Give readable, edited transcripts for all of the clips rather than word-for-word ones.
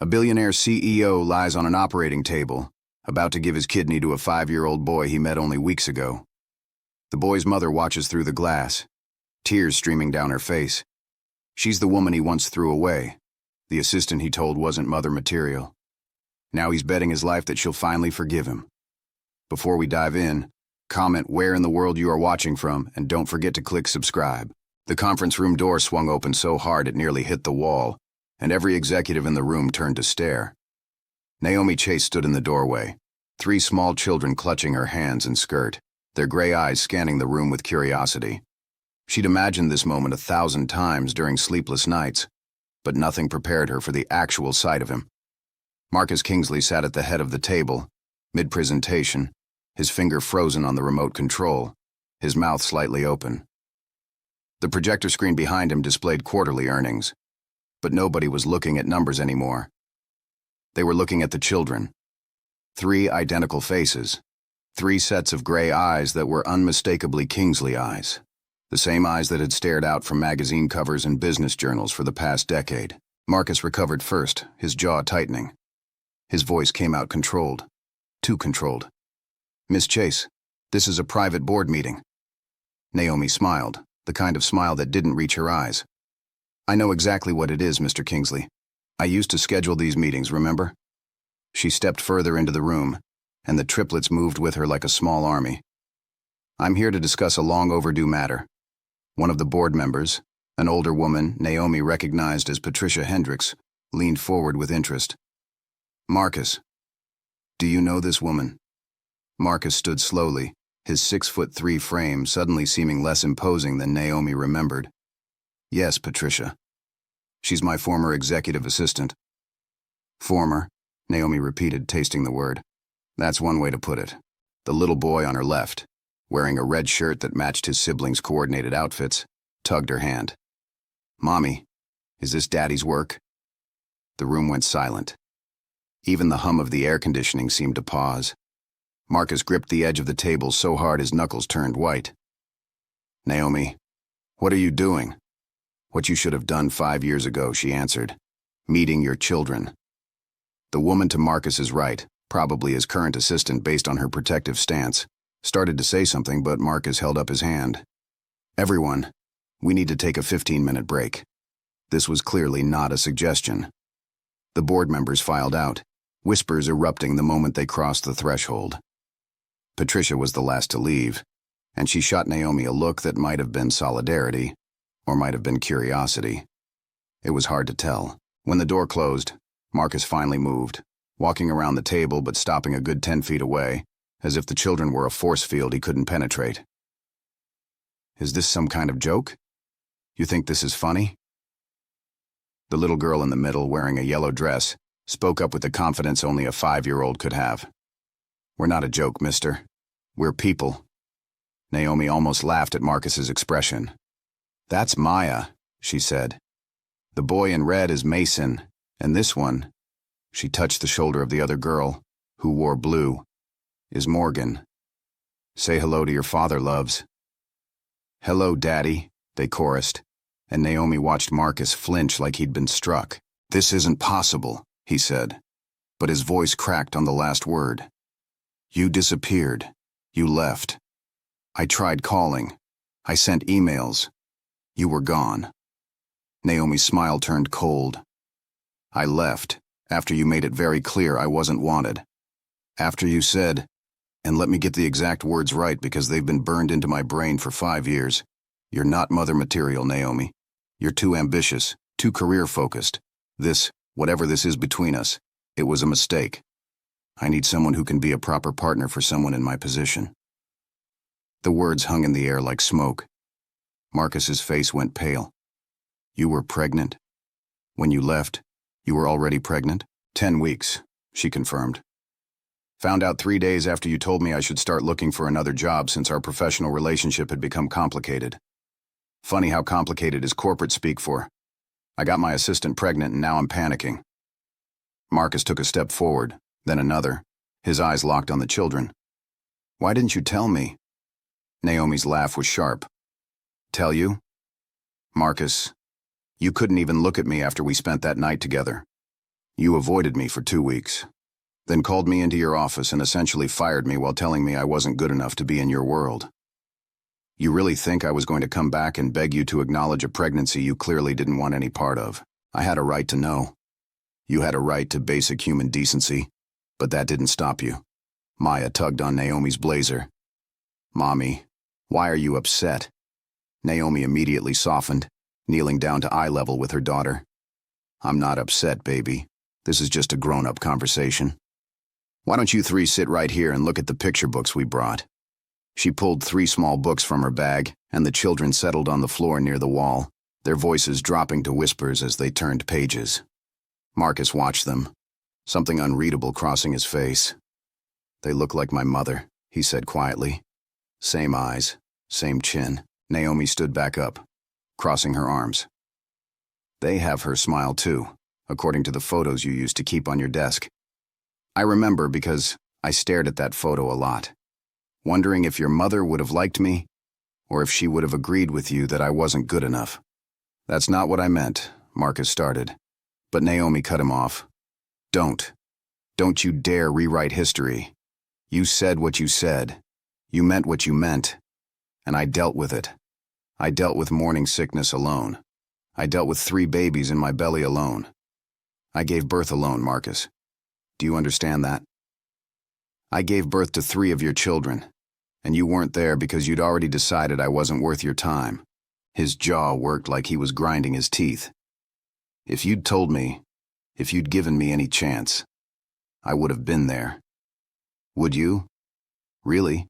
A billionaire CEO lies on an operating table, about to give his kidney to a 5-year-old boy he met only weeks ago. The boy's mother watches through the glass, tears streaming down her face. She's the woman he once threw away, the assistant he told wasn't mother material. Now he's betting his life that she'll finally forgive him. Before we dive in, comment where in the world you are watching from, and don't forget to click subscribe. The conference room door swung open so hard it nearly hit the wall, and every executive in the room turned to stare. Naomi Chase stood in the doorway, 3 small children clutching her hands and skirt, their gray eyes scanning the room with curiosity. She'd imagined this moment 1,000 times during sleepless nights, but nothing prepared her for the actual sight of him. Marcus Kingsley sat at the head of the table, mid-presentation, his finger frozen on the remote control, his mouth slightly open. The projector screen behind him displayed quarterly earnings, but nobody was looking at numbers anymore. They were looking at the children. 3 identical faces, 3 sets of gray eyes that were unmistakably Kingsley eyes, the same eyes that had stared out from magazine covers and business journals for the past decade. Marcus recovered first, his jaw tightening. His voice came out controlled, too controlled. "Miss Chase, this is a private board meeting." Naomi smiled, the kind of smile that didn't reach her eyes. "I know exactly what it is, Mr. Kingsley. I used to schedule these meetings, remember?" She stepped further into the room, and the triplets moved with her like a small army. "I'm here to discuss a long overdue matter." One of the board members, an older woman Naomi recognized as Patricia Hendricks, leaned forward with interest. "Marcus, do you know this woman?" Marcus stood slowly, his 6'3" frame suddenly seeming less imposing than Naomi remembered. "Yes, Patricia. She's my former executive assistant." "Former," Naomi repeated, tasting the word. "That's one way to put it." The little boy on her left, wearing a red shirt that matched his siblings' coordinated outfits, tugged her hand. "Mommy, is this Daddy's work?" The room went silent. Even the hum of the air conditioning seemed to pause. Marcus gripped the edge of the table so hard his knuckles turned white. "Naomi, what are you doing?" "What you should have done 5 years ago," she answered. "Meeting your children." The woman to Marcus's right, probably his current assistant based on her protective stance, started to say something, but Marcus held up his hand. "Everyone, we need to take a 15-minute break." This was clearly not a suggestion. The board members filed out, whispers erupting the moment they crossed the threshold. Patricia was the last to leave, and she shot Naomi a look that might have been solidarity, or might have been curiosity. It was hard to tell. When the door closed, Marcus finally moved, walking around the table but stopping a good 10 feet away, as if the children were a force field he couldn't penetrate. "Is this some kind of joke? You think this is funny?" The little girl in the middle, wearing a yellow dress, spoke up with the confidence only a 5-year-old could have. "We're not a joke, mister. We're people." Naomi almost laughed at Marcus's expression. "That's Maya," she said. "The boy in red is Mason, and this one," she touched the shoulder of the other girl, who wore blue, "is Morgan. Say hello to your father, loves." "Hello, Daddy," they chorused, and Naomi watched Marcus flinch like he'd been struck. "This isn't possible," he said, but his voice cracked on the last word. "You disappeared. You left. I tried calling. I sent emails. You were gone." Naomi's smile turned cold. "I left after you made it very clear I wasn't wanted. After you said, and let me get the exact words right because they've been burned into my brain for 5 years, 'You're not mother material, Naomi. You're too ambitious, too career-focused. This, whatever this is between us, it was a mistake. I need someone who can be a proper partner for someone in my position." The words hung in the air like smoke. Marcus's face went pale. "You were pregnant? When you left, you were already pregnant?" 10 weeks, she confirmed. "Found out 3 days after you told me I should start looking for another job since our professional relationship had become complicated. Funny how complicated is corporate speak for. I got my assistant pregnant and now I'm panicking." Marcus took a step forward, then another, his eyes locked on the children. "Why didn't you tell me?" Naomi's laugh was sharp. "Tell you? Marcus, you couldn't even look at me after we spent that night together. You avoided me for 2 weeks, then called me into your office and essentially fired me while telling me I wasn't good enough to be in your world. You really think I was going to come back and beg you to acknowledge a pregnancy you clearly didn't want any part of? I had a right to know. You had a right to basic human decency, but that didn't stop you. Maya tugged on Naomi's blazer. Mommy, why are you upset? Naomi immediately softened, kneeling down to eye level with her daughter. I'm not upset, baby. This is just a grown-up conversation. Why don't you three sit right here and look at the picture books we brought? She pulled 3 small books from her bag, and the children settled on the floor near the wall, their voices dropping to whispers as they turned pages. Marcus watched them, something unreadable crossing his face. They look like my mother, he said quietly. Same eyes, same chin. Naomi stood back up, crossing her arms. They have her smile too, according to the photos you used to keep on your desk. I remember because I stared at that photo a lot, wondering if your mother would have liked me, or if she would have agreed with you that I wasn't good enough. That's not what I meant, Marcus started, but Naomi cut him off. Don't you dare rewrite history. You said what you said. You meant what you meant. And I dealt with it. I dealt with morning sickness alone. I dealt with 3 babies in my belly alone. I gave birth alone, Marcus. Do you understand that? I gave birth to 3 of your children, and you weren't there because you'd already decided I wasn't worth your time. His jaw worked like he was grinding his teeth. If you'd told me, if you'd given me any chance, I would have been there. Would you? Really?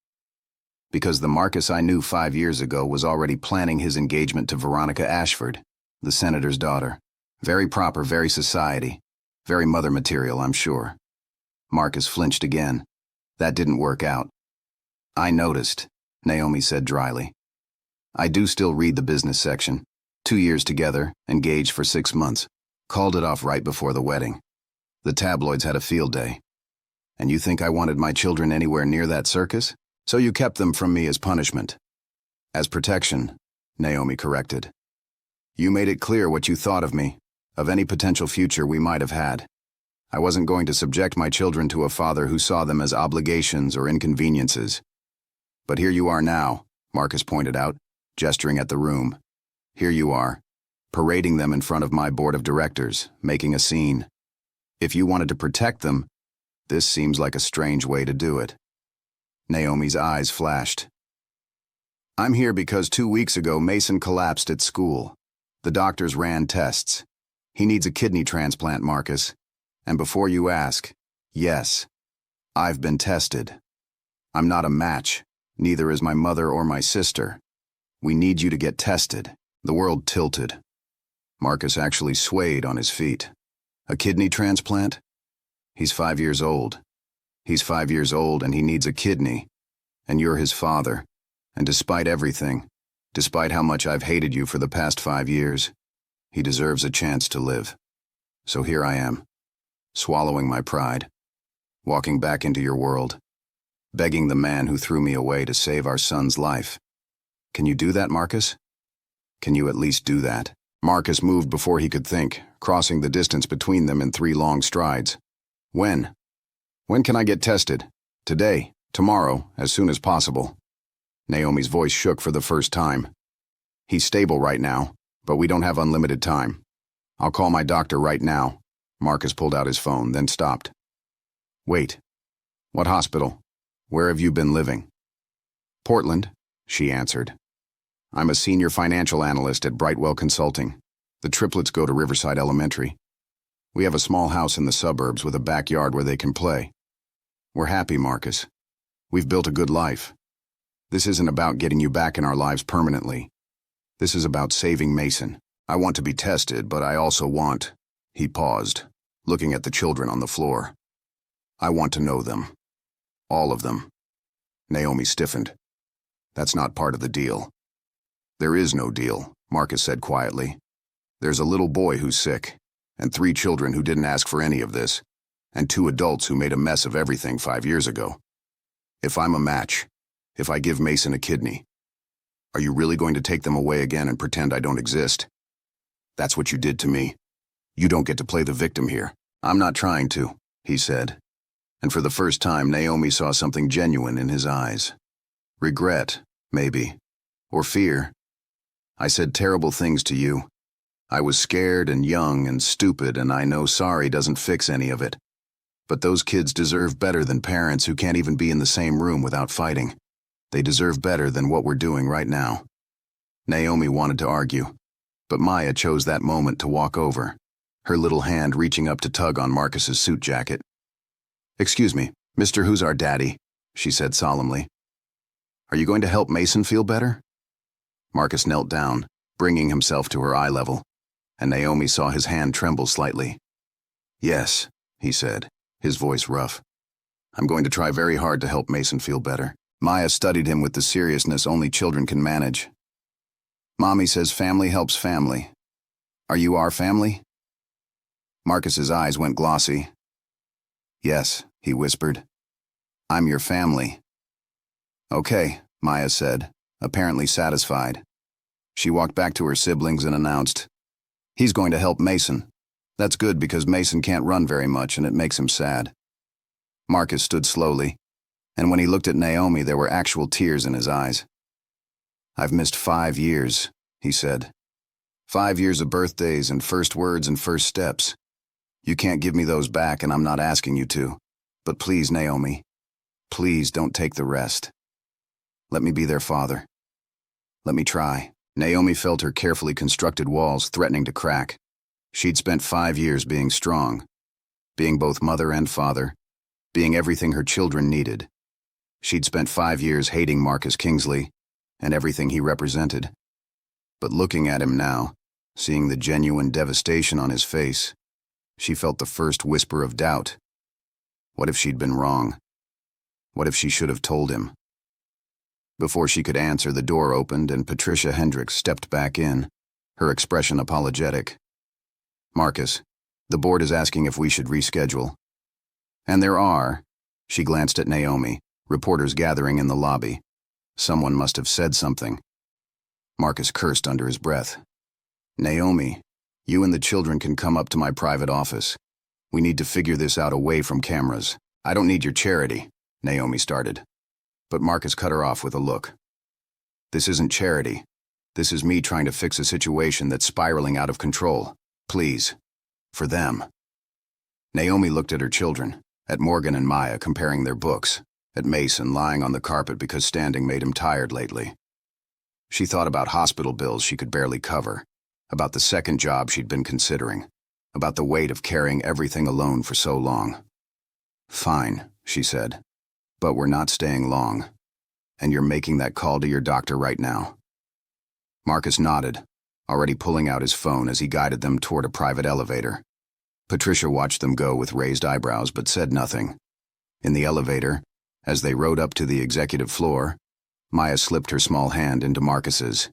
Because the Marcus I knew 5 years ago was already planning his engagement to Veronica Ashford, the senator's daughter. Very proper, very society. Very mother material, I'm sure. Marcus flinched again. That didn't work out. I noticed, Naomi said dryly. I do still read the business section. 2 years together, engaged for 6 months. Called it off right before the wedding. The tabloids had a field day. And you think I wanted my children anywhere near that circus? So you kept them from me as punishment. As protection, Naomi corrected. You made it clear what you thought of me, of any potential future we might have had. I wasn't going to subject my children to a father who saw them as obligations or inconveniences. But here you are now, Marcus pointed out, gesturing at the room. Here you are, parading them in front of my board of directors, making a scene. If you wanted to protect them, this seems like a strange way to do it. Naomi's eyes flashed. I'm here because 2 weeks ago Mason collapsed at school. The doctors ran tests. He needs a kidney transplant, Marcus. And before you ask, yes, I've been tested. I'm not a match, neither is my mother or my sister. We need you to get tested. The world tilted. Marcus actually swayed on his feet. A kidney transplant? He's 5 years old. He's 5 years old and he needs a kidney. And you're his father. And despite everything, despite how much I've hated you for the past 5 years, he deserves a chance to live. So here I am, swallowing my pride, walking back into your world, begging the man who threw me away to save our son's life. Can you do that, Marcus? Can you at least do that? Marcus moved before he could think, crossing the distance between them in 3 long strides. When? When can I get tested? Today, tomorrow, as soon as possible. Naomi's voice shook for the first time. He's stable right now, but we don't have unlimited time. I'll call my doctor right now. Marcus pulled out his phone, then stopped. Wait. What hospital? Where have you been living? Portland, she answered. I'm a senior financial analyst at Brightwell Consulting. The triplets go to Riverside Elementary. We have a small house in the suburbs with a backyard where they can play. We're happy, Marcus. We've built a good life. This isn't about getting you back in our lives permanently. This is about saving Mason. I want to be tested, but I also want... He paused, looking at the children on the floor. I want to know them. All of them. Naomi stiffened. That's not part of the deal. There is no deal, Marcus said quietly. There's a little boy who's sick, and 3 children who didn't ask for any of this, and 2 adults who made a mess of everything 5 years ago. If I'm a match, if I give Mason a kidney, are you really going to take them away again and pretend I don't exist? That's what you did to me. You don't get to play the victim here. I'm not trying to, he said. And for the first time, Naomi saw something genuine in his eyes. Regret, maybe. Or fear. I said terrible things to you. I was scared and young and stupid, and I know sorry doesn't fix any of it. But those kids deserve better than parents who can't even be in the same room without fighting. They deserve better than what we're doing right now. Naomi wanted to argue, but Maya chose that moment to walk over, her little hand reaching up to tug on Marcus's suit jacket. "Excuse me, Mr. Who's Our Daddy," she said solemnly. "Are you going to help Mason feel better?" Marcus knelt down, bringing himself to her eye level, and Naomi saw his hand tremble slightly. "Yes," he said, his voice rough. "I'm going to try very hard to help Mason feel better." Maya studied him with the seriousness only children can manage. "Mommy says family helps family. Are you our family?" Marcus's eyes went glossy. "Yes," he whispered. "I'm your family." "Okay," Maya said, apparently satisfied. She walked back to her siblings and announced, "He's going to help Mason. That's good because Mason can't run very much and it makes him sad." Marcus stood slowly, and when he looked at Naomi, there were actual tears in his eyes. "I've missed 5 years," he said. 5 years of birthdays and first words and first steps. You can't give me those back, and I'm not asking you to. But please, Naomi, please don't take the rest. Let me be their father. Let me try." Naomi felt her carefully constructed walls threatening to crack. She'd spent 5 years being strong, being both mother and father, being everything her children needed. She'd spent 5 years hating Marcus Kingsley and everything he represented. But looking at him now, seeing the genuine devastation on his face, she felt the first whisper of doubt. What if she'd been wrong? What if she should have told him? Before she could answer, the door opened and Patricia Hendricks stepped back in, her expression apologetic. "Marcus, the board is asking if we should reschedule." "And there are." She glanced at Naomi, reporters gathering in the lobby. Someone must have said something. Marcus cursed under his breath. "Naomi, you and the children can come up to my private office. We need to figure this out away from cameras." "I don't need your charity," Naomi started. But Marcus cut her off with a look. "This isn't charity. This is me trying to fix a situation that's spiraling out of control. Please. For them." Naomi looked at her children, at Morgan and Maya comparing their books, at Mason lying on the carpet because standing made him tired lately. She thought about hospital bills she could barely cover, about the second job she'd been considering, about the weight of carrying everything alone for so long. "Fine," she said, "but we're not staying long. And you're making that call to your doctor right now." Marcus nodded, already pulling out his phone as he guided them toward a private elevator. Patricia watched them go with raised eyebrows but said nothing. In the elevator, as they rode up to the executive floor, Maya slipped her small hand into Marcus's.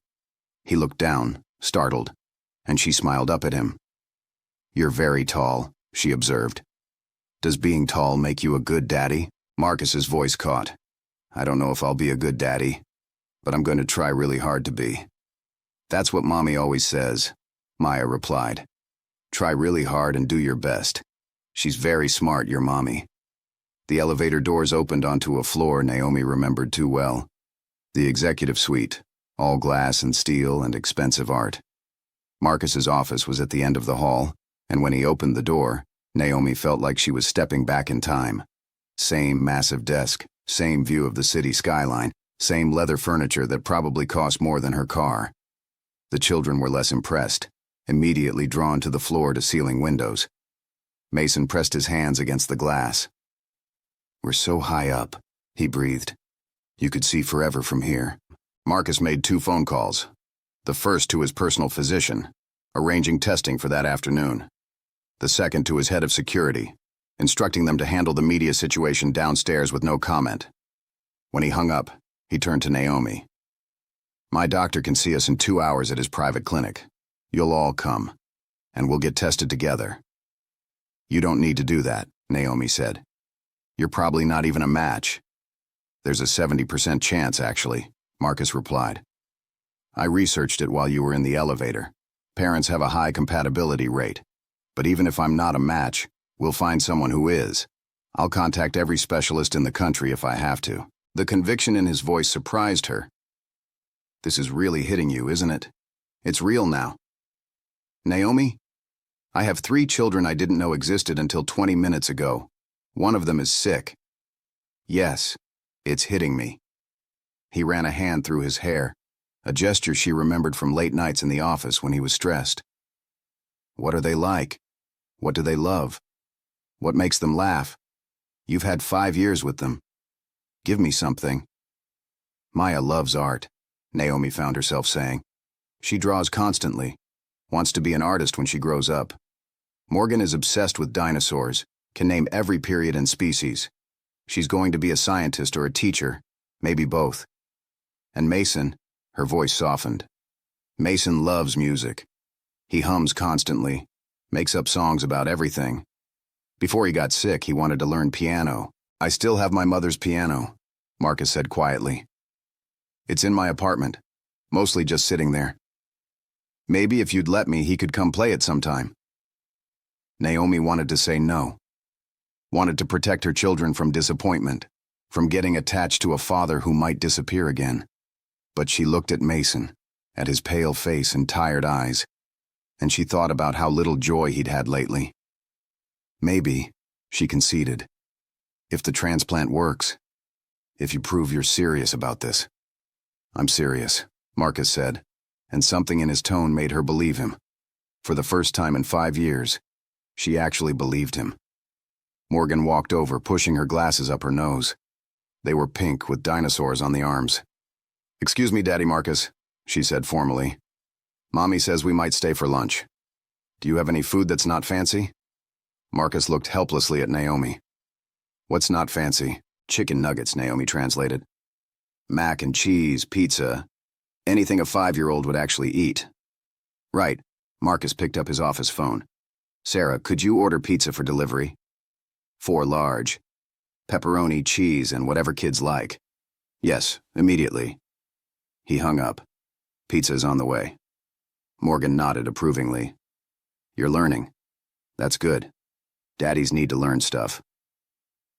He looked down, startled, and she smiled up at him. "You're very tall," she observed. "Does being tall make you a good daddy?" Marcus's voice caught. "I don't know if I'll be a good daddy, but I'm going to try really hard to be." "That's what Mommy always says," Maya replied. "Try really hard and do your best. She's very smart, your mommy." The elevator doors opened onto a floor Naomi remembered too well. The executive suite, all glass and steel and expensive art. Marcus's office was at the end of the hall, and when he opened the door, Naomi felt like she was stepping back in time. Same massive desk, same view of the city skyline, same leather furniture that probably cost more than her car. The children were less impressed, immediately drawn to the floor-to-ceiling windows. Mason pressed his hands against the glass. "We're so high up," he breathed. "You could see forever from here." Marcus made 2 phone calls. The first to his personal physician, arranging testing for that afternoon. The second to his head of security, instructing them to handle the media situation downstairs with no comment. When he hung up, he turned to Naomi. "My doctor can see us in 2 hours at his private clinic. You'll all come, and we'll get tested together." "You don't need to do that," Naomi said. "You're probably not even a match." "There's a 70% chance, actually," Marcus replied. "I researched it while you were in the elevator. Parents have a high compatibility rate. But even if I'm not a match, We'll find someone who is. I'll contact every specialist in the country if I have to." The conviction in his voice surprised her. "This is really hitting you, isn't it? It's real now." "Naomi, I have 3 children I didn't know existed until 20 minutes ago. One of them is sick." "Yes, it's hitting me." He ran a hand through his hair, a gesture she remembered from late nights in the office when he was stressed. "What are they like? What do they love? What makes them laugh? You've had 5 years with them. Give me something." "Maya loves art," Naomi found herself saying. "She draws constantly, wants to be an artist when she grows up. Morgan is obsessed with dinosaurs, can name every period and species. She's going to be a scientist or a teacher, maybe both. And Mason," her voice softened. "Mason loves music. He hums constantly, makes up songs about everything. Before he got sick, he wanted to learn piano. I still have my mother's piano," Marcus said quietly. "It's in my apartment, mostly just sitting there. Maybe if you'd let me, he could come play it sometime." Naomi wanted to say no. Wanted to protect her children from disappointment, from getting attached to a father who might disappear again. But she looked at Mason, at his pale face and tired eyes, and she thought about how little joy he'd had lately. "Maybe," she conceded, "if the transplant works, if you prove you're serious about this." "I'm serious," Marcus said, and something in his tone made her believe him. For the first time in 5 years, she actually believed him. Morgan walked over, pushing her glasses up her nose. They were pink with dinosaurs on the arms. "Excuse me, Daddy Marcus," she said formally. "Mommy says we might stay for lunch. Do you have any food that's not fancy?" Marcus looked helplessly at Naomi. "What's not fancy?" "Chicken nuggets," Naomi translated. "Mac and cheese, pizza, anything a 5-year-old would actually eat." "Right." Marcus picked up his office phone. "Sarah, could you order pizza for delivery? 4 large. Pepperoni, cheese, and whatever kids like." "Yes, immediately." He hung up. "Pizza's on the way." Morgan nodded approvingly. "You're learning. That's good. Daddies need to learn stuff."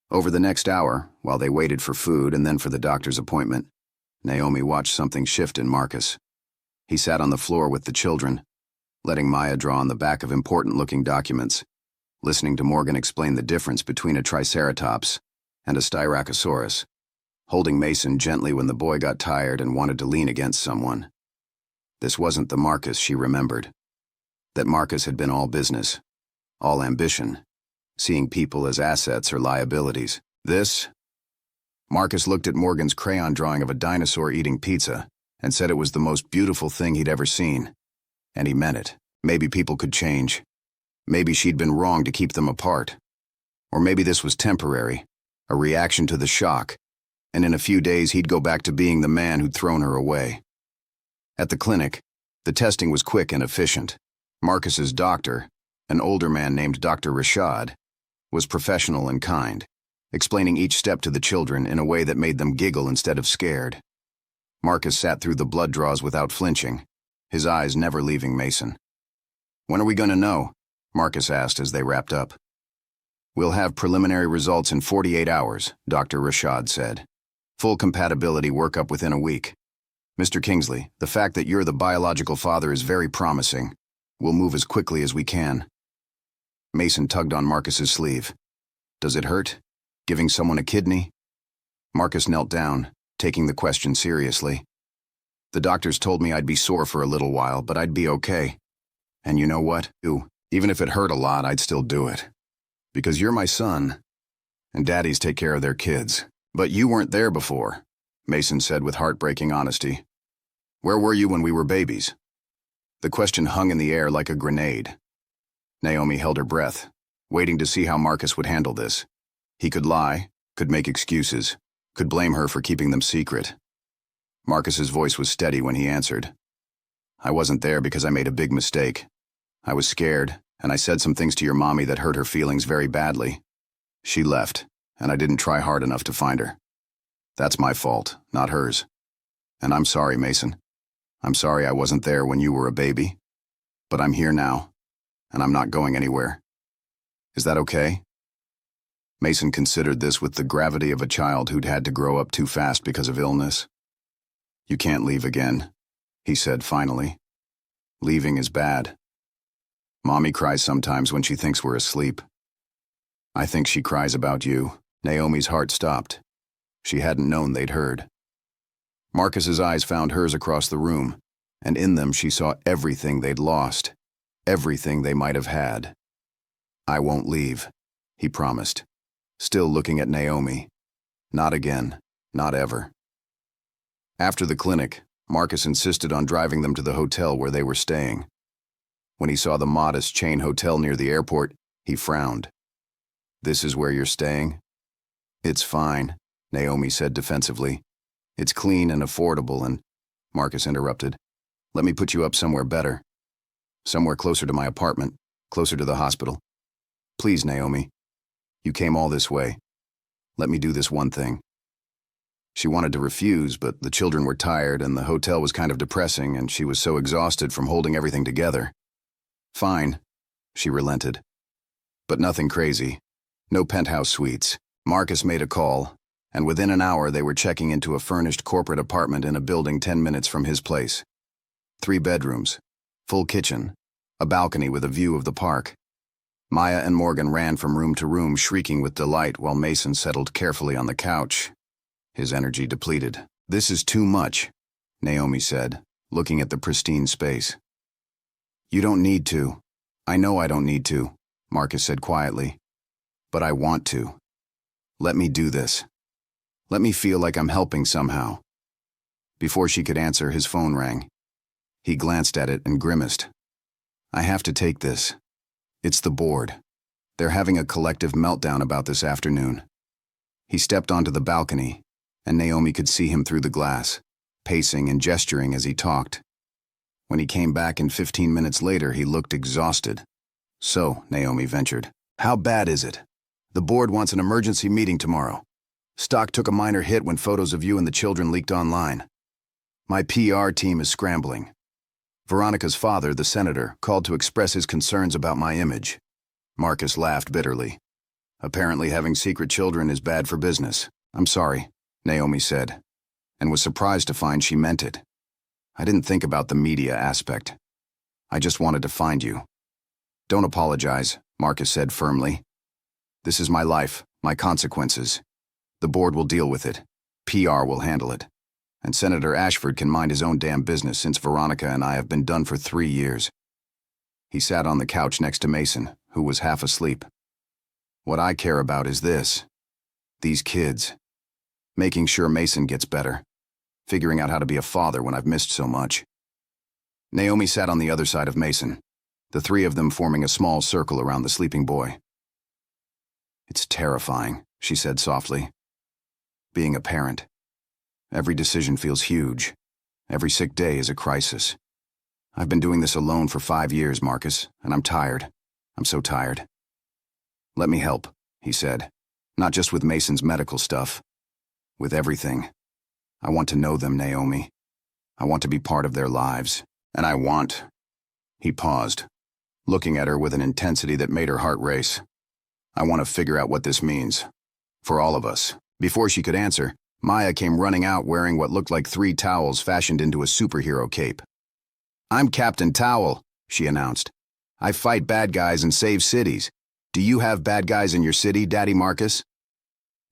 Over the next hour, while they waited for food and then for the doctor's appointment, Naomi watched something shift in Marcus. He sat on the floor with the children, letting Maya draw on the back of important-looking documents, listening to Morgan explain the difference between a triceratops and a styracosaurus, holding Mason gently when the boy got tired and wanted to lean against someone. This wasn't the Marcus she remembered. That Marcus had been all business, all ambition, seeing people as assets or liabilities. Marcus looked at Morgan's crayon drawing of a dinosaur eating pizza and said it was the most beautiful thing he'd ever seen. And he meant it. Maybe people could change. Maybe she'd been wrong to keep them apart. Or maybe this was temporary, a reaction to the shock, and in a few days he'd go back to being the man who'd thrown her away. At the clinic, the testing was quick and efficient. Marcus's doctor, an older man named Dr. Rashad, was professional and kind, explaining each step to the children in a way that made them giggle instead of scared. Marcus sat through the blood draws without flinching, his eyes never leaving Mason. "When are we going to know?" Marcus asked as they wrapped up. "We'll have preliminary results in 48 hours, Dr. Rashad said. Full compatibility workup within a week. Mr. Kingsley, the fact that you're the biological father is very promising. We'll move as quickly as we can." Mason tugged on Marcus's sleeve. "Does it hurt? Giving someone a kidney?" Marcus knelt down, taking the question seriously. "The doctors told me I'd be sore for a little while, but I'd be okay. And you know what? Even if it hurt a lot, I'd still do it. Because you're my son, and daddies take care of their kids. But you weren't there before," Mason said with heartbreaking honesty. "Where were you when we were babies?" The question hung in the air like a grenade. Naomi held her breath, waiting to see how Marcus would handle this. He could lie, could make excuses, could blame her for keeping them secret. Marcus's voice was steady when he answered. "I wasn't there because I made a big mistake. I was scared, and I said some things to your mommy that hurt her feelings very badly. She left, and I didn't try hard enough to find her. That's my fault, not hers. And I'm sorry, Mason. I'm sorry I wasn't there when you were a baby. But I'm here now, and I'm not going anywhere." Is that okay? Mason considered this with the gravity of a child who'd had to grow up too fast because of illness. You can't leave again, he said finally. Leaving is bad. Mommy cries sometimes when she thinks we're asleep. I think she cries about you. Naomi's heart stopped. She hadn't known they'd heard. Marcus's eyes found hers across the room, and in them she saw everything they'd lost, everything they might have had. I won't leave, he promised, still looking at Naomi. Not again, not ever. After the clinic, Marcus insisted on driving them to the hotel where they were staying. When he saw the modest chain hotel near the airport, he frowned. This is where you're staying? It's fine, Naomi said defensively. It's clean and affordable and, Marcus interrupted, let me put you up somewhere better. Somewhere closer to my apartment, closer to the hospital. Please, Naomi. You came all this way. Let me do this one thing. She wanted to refuse, but the children were tired and the hotel was kind of depressing and she was so exhausted from holding everything together. Fine, she relented. But nothing crazy. No penthouse suites. Marcus made a call, and within an hour they were checking into a furnished corporate apartment in a building 10 minutes from his place. 3 bedrooms, full kitchen, a balcony with a view of the park. Maya and Morgan ran from room to room shrieking with delight while Mason settled carefully on the couch, his energy depleted. This is too much, Naomi said, looking at the pristine space. You don't need to. I know I don't need to, Marcus said quietly. But I want to. Let me do this. Let me feel like I'm helping somehow. Before she could answer, his phone rang. He glanced at it and grimaced. I have to take this. It's the board. They're having a collective meltdown about this afternoon. He stepped onto the balcony, and Naomi could see him through the glass, pacing and gesturing as he talked. When he came back 15 minutes later, he looked exhausted. So, Naomi ventured, how bad is it? The board wants an emergency meeting tomorrow. Stock took a minor hit when photos of you and the children leaked online. My PR team is scrambling. Veronica's father, the senator, called to express his concerns about my image. Marcus laughed bitterly. Apparently having secret children is bad for business. I'm sorry, Naomi said, and was surprised to find she meant it. I didn't think about the media aspect. I just wanted to find you. Don't apologize, Marcus said firmly. This is my life, my consequences. The board will deal with it. PR will handle it. And Senator Ashford can mind his own damn business since Veronica and I have been done for 3 years. He sat on the couch next to Mason, who was half asleep. What I care about is this. These kids. Making sure Mason gets better. Figuring out how to be a father when I've missed so much. Naomi sat on the other side of Mason, the 3 of them forming a small circle around the sleeping boy. It's terrifying, she said softly. Being a parent. Every decision feels huge. Every sick day is a crisis. I've been doing this alone for 5 years, Marcus, and I'm tired. I'm so tired. Let me help, he said. Not just with Mason's medical stuff. With everything. I want to know them, Naomi. I want to be part of their lives. And I want... He paused, looking at her with an intensity that made her heart race. I want to figure out what this means. For all of us. Before she could answer, Maya came running out wearing what looked like 3 towels fashioned into a superhero cape. I'm Captain Towel, she announced. I fight bad guys and save cities. Do you have bad guys in your city, Daddy Marcus?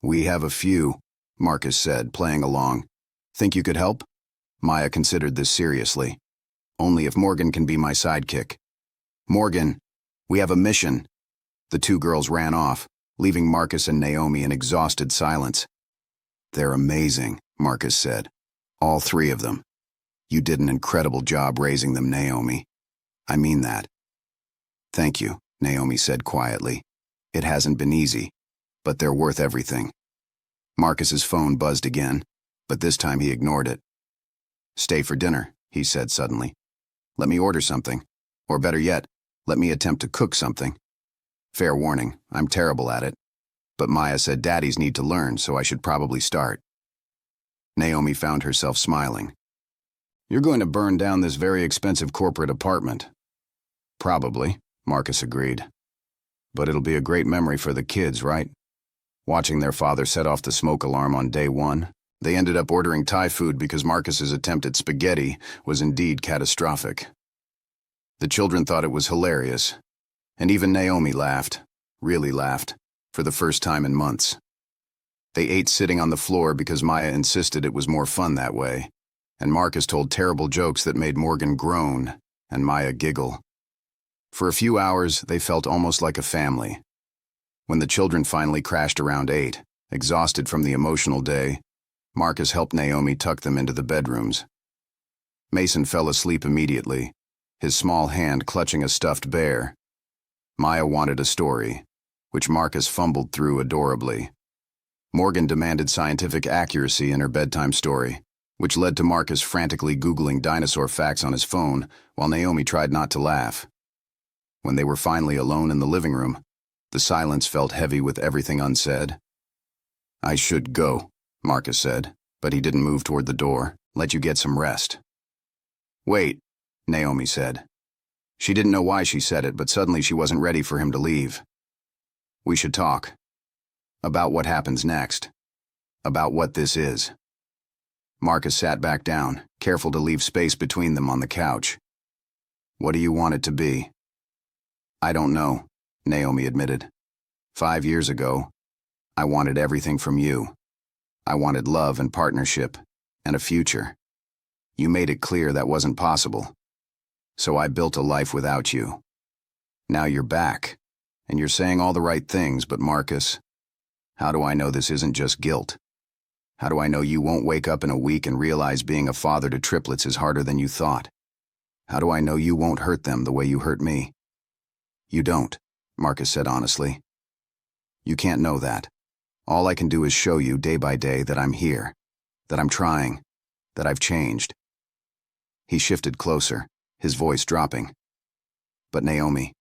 We have a few, Marcus said, playing along. Think you could help? Maya considered this seriously. Only if Morgan can be my sidekick. Morgan, we have a mission. The 2 girls ran off, leaving Marcus and Naomi in exhausted silence. They're amazing, Marcus said. All 3 of them. You did an incredible job raising them, Naomi. I mean that. Thank you, Naomi said quietly. It hasn't been easy, but they're worth everything. Marcus's phone buzzed again, but this time he ignored it. Stay for dinner, he said suddenly. Let me order something. Or better yet, let me attempt to cook something. Fair warning, I'm terrible at it. But Maya said daddies need to learn, so I should probably start. Naomi found herself smiling. You're going to burn down this very expensive corporate apartment. Probably, Marcus agreed. But it'll be a great memory for the kids, right? Watching their father set off the smoke alarm on day one, they ended up ordering Thai food because Marcus's attempt at spaghetti was indeed catastrophic. The children thought it was hilarious, and even Naomi laughed, really laughed, for the first time in months. They ate sitting on the floor because Maya insisted it was more fun that way, and Marcus told terrible jokes that made Morgan groan and Maya giggle. For a few hours, they felt almost like a family. When the children finally crashed around 8, exhausted from the emotional day, Marcus helped Naomi tuck them into the bedrooms. Mason fell asleep immediately, his small hand clutching a stuffed bear. Maya wanted a story, which Marcus fumbled through adorably. Morgan demanded scientific accuracy in her bedtime story, which led to Marcus frantically Googling dinosaur facts on his phone while Naomi tried not to laugh. When they were finally alone in the living room, the silence felt heavy with everything unsaid. "I should go," Marcus said, but he didn't move toward the door. "Let you get some rest." "Wait," Naomi said. She didn't know why she said it, but suddenly she wasn't ready for him to leave. "We should talk. About what happens next. About what this is." Marcus sat back down, careful to leave space between them on the couch. "What do you want it to be?" "I don't know," Naomi admitted. 5 years ago, I wanted everything from you. I wanted love and partnership, and a future. You made it clear that wasn't possible. So I built a life without you. Now you're back, and you're saying all the right things, but Marcus, how do I know this isn't just guilt? How do I know you won't wake up in a week and realize being a father to triplets is harder than you thought? How do I know you won't hurt them the way you hurt me? You don't, Marcus said honestly. You can't know that. All I can do is show you day by day that I'm here, that I'm trying, that I've changed. He shifted closer, his voice dropping. But Naomi,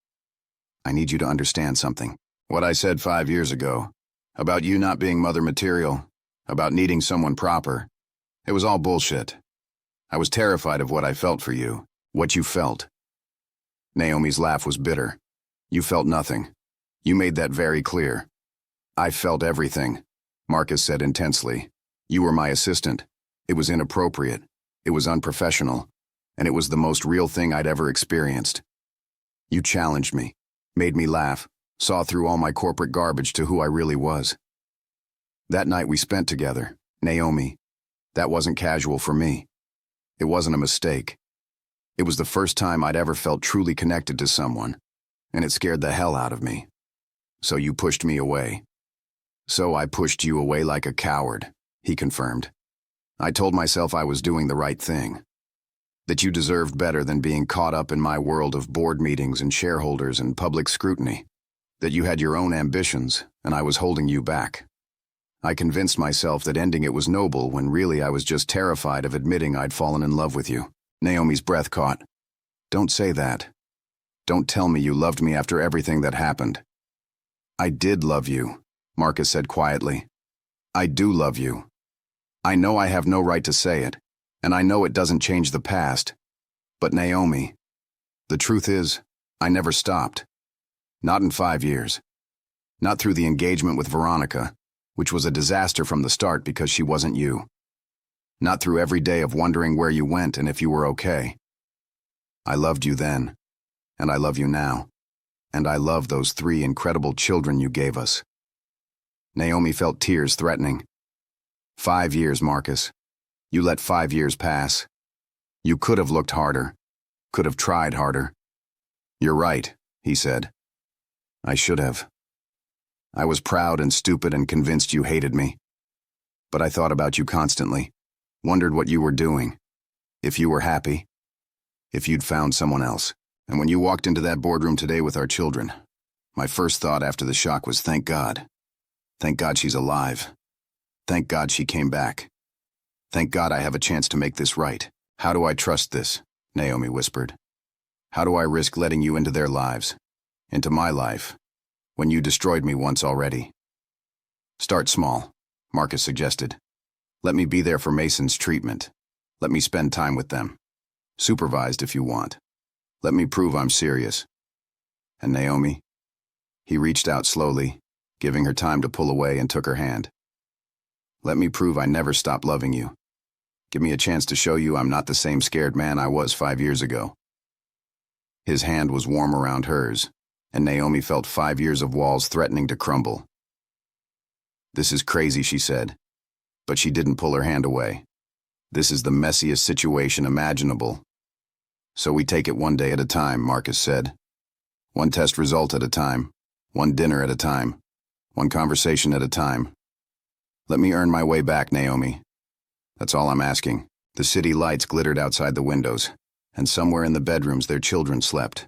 I need you to understand something. What I said 5 years ago, about you not being mother material, about needing someone proper, it was all bullshit. I was terrified of what I felt for you, what you felt. Naomi's laugh was bitter. You felt nothing. You made that very clear. I felt everything, Marcus said intensely. You were my assistant. It was inappropriate. It was unprofessional. And it was the most real thing I'd ever experienced. You challenged me, made me laugh, saw through all my corporate garbage to who I really was. That night we spent together, Naomi, that wasn't casual for me. It wasn't a mistake. It was the first time I'd ever felt truly connected to someone, and it scared the hell out of me. So you pushed me away. So I pushed you away like a coward, he confirmed. I told myself I was doing the right thing. That you deserved better than being caught up in my world of board meetings and shareholders and public scrutiny. That you had your own ambitions, and I was holding you back. I convinced myself that ending it was noble when really I was just terrified of admitting I'd fallen in love with you. Naomi's breath caught. Don't say that. Don't tell me you loved me after everything that happened. I did love you, Marcus said quietly. I do love you. I know I have no right to say it, and I know it doesn't change the past. But Naomi, the truth is, I never stopped. Not in 5 years. Not through the engagement with Veronica, which was a disaster from the start because she wasn't you. Not through every day of wondering where you went and if you were okay. I loved you then, and I love you now, and I love those 3 incredible children you gave us. Naomi felt tears threatening. 5 years, Marcus. You let 5 years pass. You could have looked harder, could have tried harder. You're right, he said. I should have. I was proud and stupid and convinced you hated me. But I thought about you constantly, wondered what you were doing, if you were happy, if you'd found someone else. And when you walked into that boardroom today with our children, my first thought after the shock was thank God. Thank God she's alive. Thank God she came back. Thank God I have a chance to make this right. How do I trust this? Naomi whispered. How do I risk letting you into their lives, into my life, when you destroyed me once already? Start small, Marcus suggested. Let me be there for Mason's treatment. Let me spend time with them. Supervised if you want. Let me prove I'm serious. And Naomi? He reached out slowly, giving her time to pull away, and took her hand. Let me prove I never stopped loving you. Give me a chance to show you I'm not the same scared man I was 5 years ago. His hand was warm around hers, and Naomi felt 5 years of walls threatening to crumble. This is crazy, she said, but she didn't pull her hand away. This is the messiest situation imaginable. So we take it one day at a time, Marcus said. One test result at a time, one dinner at a time, one conversation at a time. Let me earn my way back, Naomi. That's all I'm asking. The city lights glittered outside the windows, and somewhere in the bedrooms their children slept.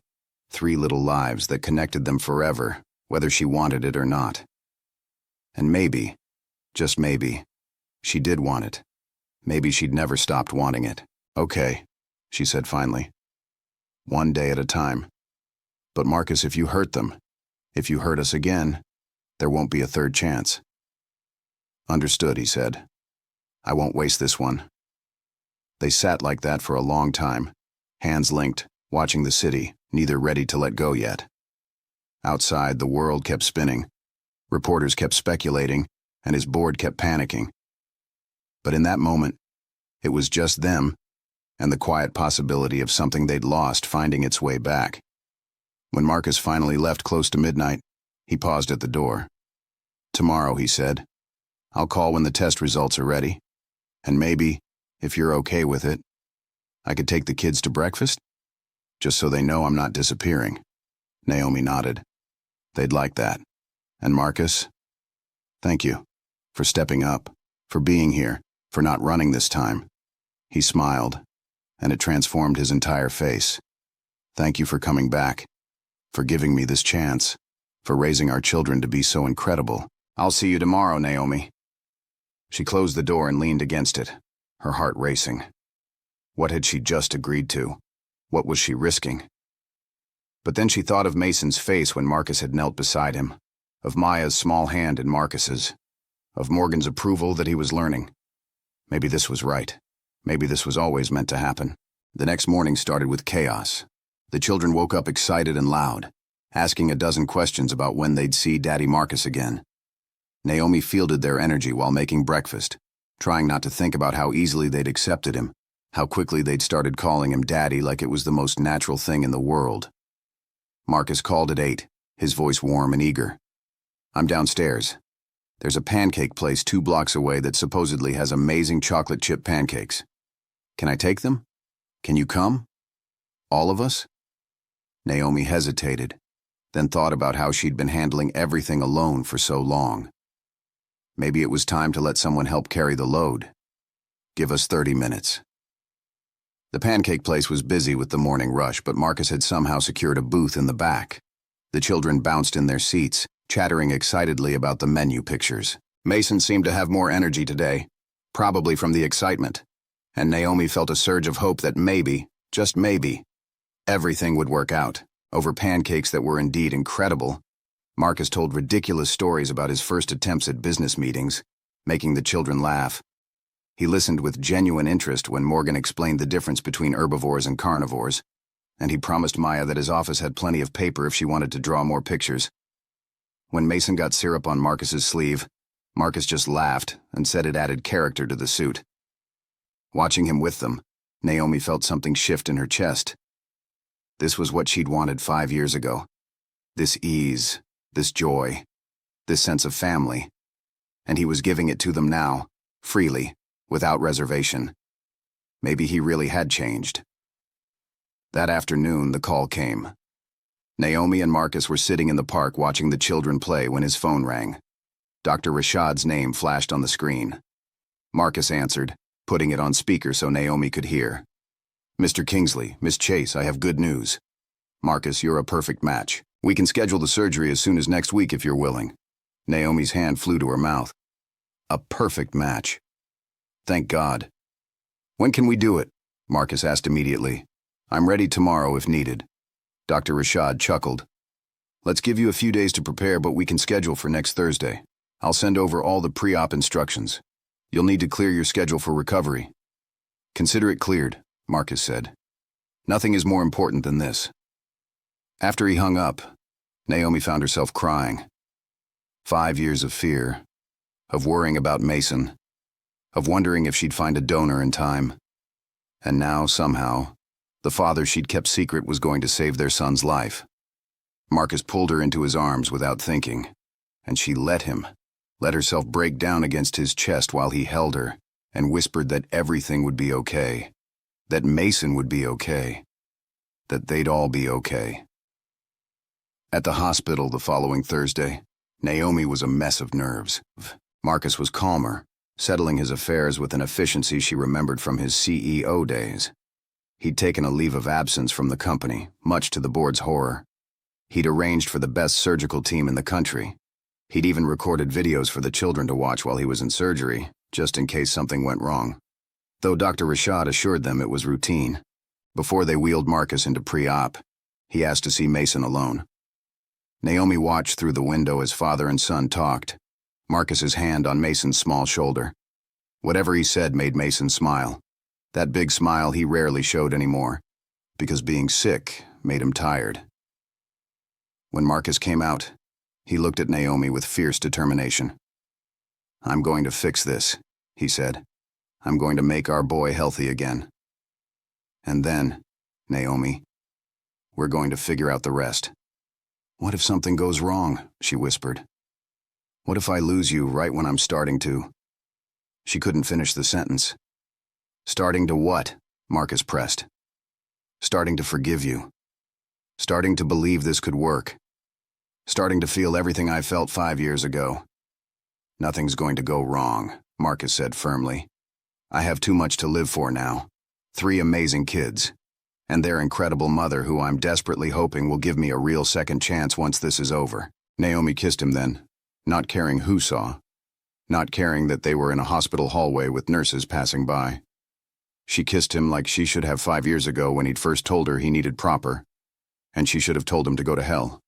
3 little lives that connected them forever, whether she wanted it or not. And maybe, just maybe, she did want it. Maybe she'd never stopped wanting it. Okay, she said finally. One day at a time. But Marcus, if you hurt them, if you hurt us again, there won't be a third chance. Understood, he said. I won't waste this one. They sat like that for a long time, hands linked, watching the city, neither ready to let go yet. Outside, the world kept spinning. Reporters kept speculating, and his board kept panicking. But in that moment, it was just them and the quiet possibility of something they'd lost finding its way back. When Marcus finally left close to midnight, he paused at the door. Tomorrow, he said. I'll call when the test results are ready. And maybe, if you're okay with it, I could take the kids to breakfast? Just so they know I'm not disappearing. Naomi nodded. They'd like that. And Marcus? Thank you. For stepping up. For being here. For not running this time. He smiled, and it transformed his entire face. Thank you for coming back. For giving me this chance. For raising our children to be so incredible. I'll see you tomorrow, Naomi. She closed the door and leaned against it, her heart racing. What had she just agreed to? What was she risking? But then she thought of Mason's face when Marcus had knelt beside him, of Maya's small hand in Marcus's, of Morgan's approval that he was learning. Maybe this was right. Maybe this was always meant to happen. The next morning started with chaos. The children woke up excited and loud, asking a dozen questions about when they'd see Daddy Marcus again. Naomi fielded their energy while making breakfast, trying not to think about how easily they'd accepted him, how quickly they'd started calling him Daddy like it was the most natural thing in the world. Marcus called at 8, his voice warm and eager. I'm downstairs. There's a pancake place 2 blocks away that supposedly has amazing chocolate chip pancakes. Can I take them? Can you come? All of us? Naomi hesitated, then thought about how she'd been handling everything alone for so long. Maybe it was time to let someone help carry the load. Give us 30 minutes. The pancake place was busy with the morning rush, but Marcus had somehow secured a booth in the back. The children bounced in their seats, chattering excitedly about the menu pictures. Mason seemed to have more energy today, probably from the excitement, and Naomi felt a surge of hope that maybe, just maybe, everything would work out, over pancakes that were indeed incredible. Marcus told ridiculous stories about his first attempts at business meetings, making the children laugh. He listened with genuine interest when Morgan explained the difference between herbivores and carnivores, and he promised Maya that his office had plenty of paper if she wanted to draw more pictures. When Mason got syrup on Marcus's sleeve, Marcus just laughed and said it added character to the suit. Watching him with them, Naomi felt something shift in her chest. This was what she'd wanted 5 years ago. This ease, this joy, this sense of family. And he was giving it to them now, freely, without reservation. Maybe he really had changed. That afternoon, the call came. Naomi and Marcus were sitting in the park watching the children play when his phone rang. Dr. Rashad's name flashed on the screen. Marcus answered, putting it on speaker so Naomi could hear. Mr. Kingsley, Miss Chase, I have good news. Marcus, you're a perfect match. We can schedule the surgery as soon as next week if you're willing. Naomi's hand flew to her mouth. A perfect match. Thank God. When can we do it? Marcus asked immediately. I'm ready tomorrow if needed. Dr. Rashad chuckled. Let's give you a few days to prepare, but we can schedule for next Thursday. I'll send over all the pre-op instructions. You'll need to clear your schedule for recovery. Consider it cleared, Marcus said. Nothing is more important than this. After he hung up, Naomi found herself crying. 5 years of fear, of worrying about Mason, of wondering if she'd find a donor in time. And now, somehow, the father she'd kept secret was going to save their son's life. Marcus pulled her into his arms without thinking, and she let herself break down against his chest while he held her, and whispered that everything would be okay, that Mason would be okay, that they'd all be okay. At the hospital the following Thursday, Naomi was a mess of nerves. Marcus was calmer, settling his affairs with an efficiency she remembered from his CEO days. He'd taken a leave of absence from the company, much to the board's horror. He'd arranged for the best surgical team in the country. He'd even recorded videos for the children to watch while he was in surgery, just in case something went wrong. Though Dr. Rashad assured them it was routine. Before they wheeled Marcus into pre-op, he asked to see Mason alone. Naomi watched through the window as father and son talked, Marcus's hand on Mason's small shoulder. Whatever he said made Mason smile. That big smile he rarely showed anymore, because being sick made him tired. When Marcus came out, he looked at Naomi with fierce determination. "I'm going to fix this," he said. "I'm going to make our boy healthy again. And then, Naomi, we're going to figure out the rest." "What if something goes wrong?" she whispered. "What if I lose you right when I'm starting to?" She couldn't finish the sentence. "Starting to what?" Marcus pressed. "Starting to forgive you. Starting to believe this could work. Starting to feel everything I felt 5 years ago." "Nothing's going to go wrong," Marcus said firmly. "I have too much to live for now. 3 amazing kids. And their incredible mother, who I'm desperately hoping will give me a real second chance once this is over." Naomi kissed him then, not caring who saw, not caring that they were in a hospital hallway with nurses passing by. She kissed him like she should have 5 years ago when he'd first told her he needed proper, and she should have told him to go to hell.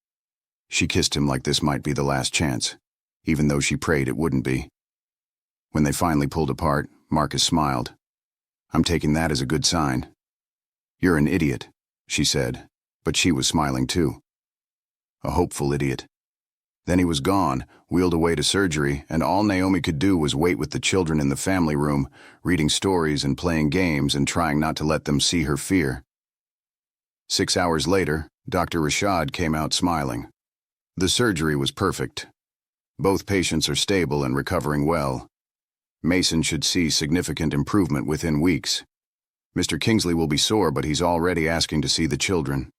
She kissed him like this might be the last chance, even though she prayed it wouldn't be. When they finally pulled apart, Marcus smiled. "I'm taking that as a good sign." "You're an idiot," she said, but she was smiling too. A hopeful idiot. Then he was gone, wheeled away to surgery, and all Naomi could do was wait with the children in the family room, reading stories and playing games and trying not to let them see her fear. 6 hours later, Dr. Rashad came out smiling. The surgery was perfect. Both patients are stable and recovering well. Mason should see significant improvement within weeks. Mr. Kingsley will be sore, but he's already asking to see the children.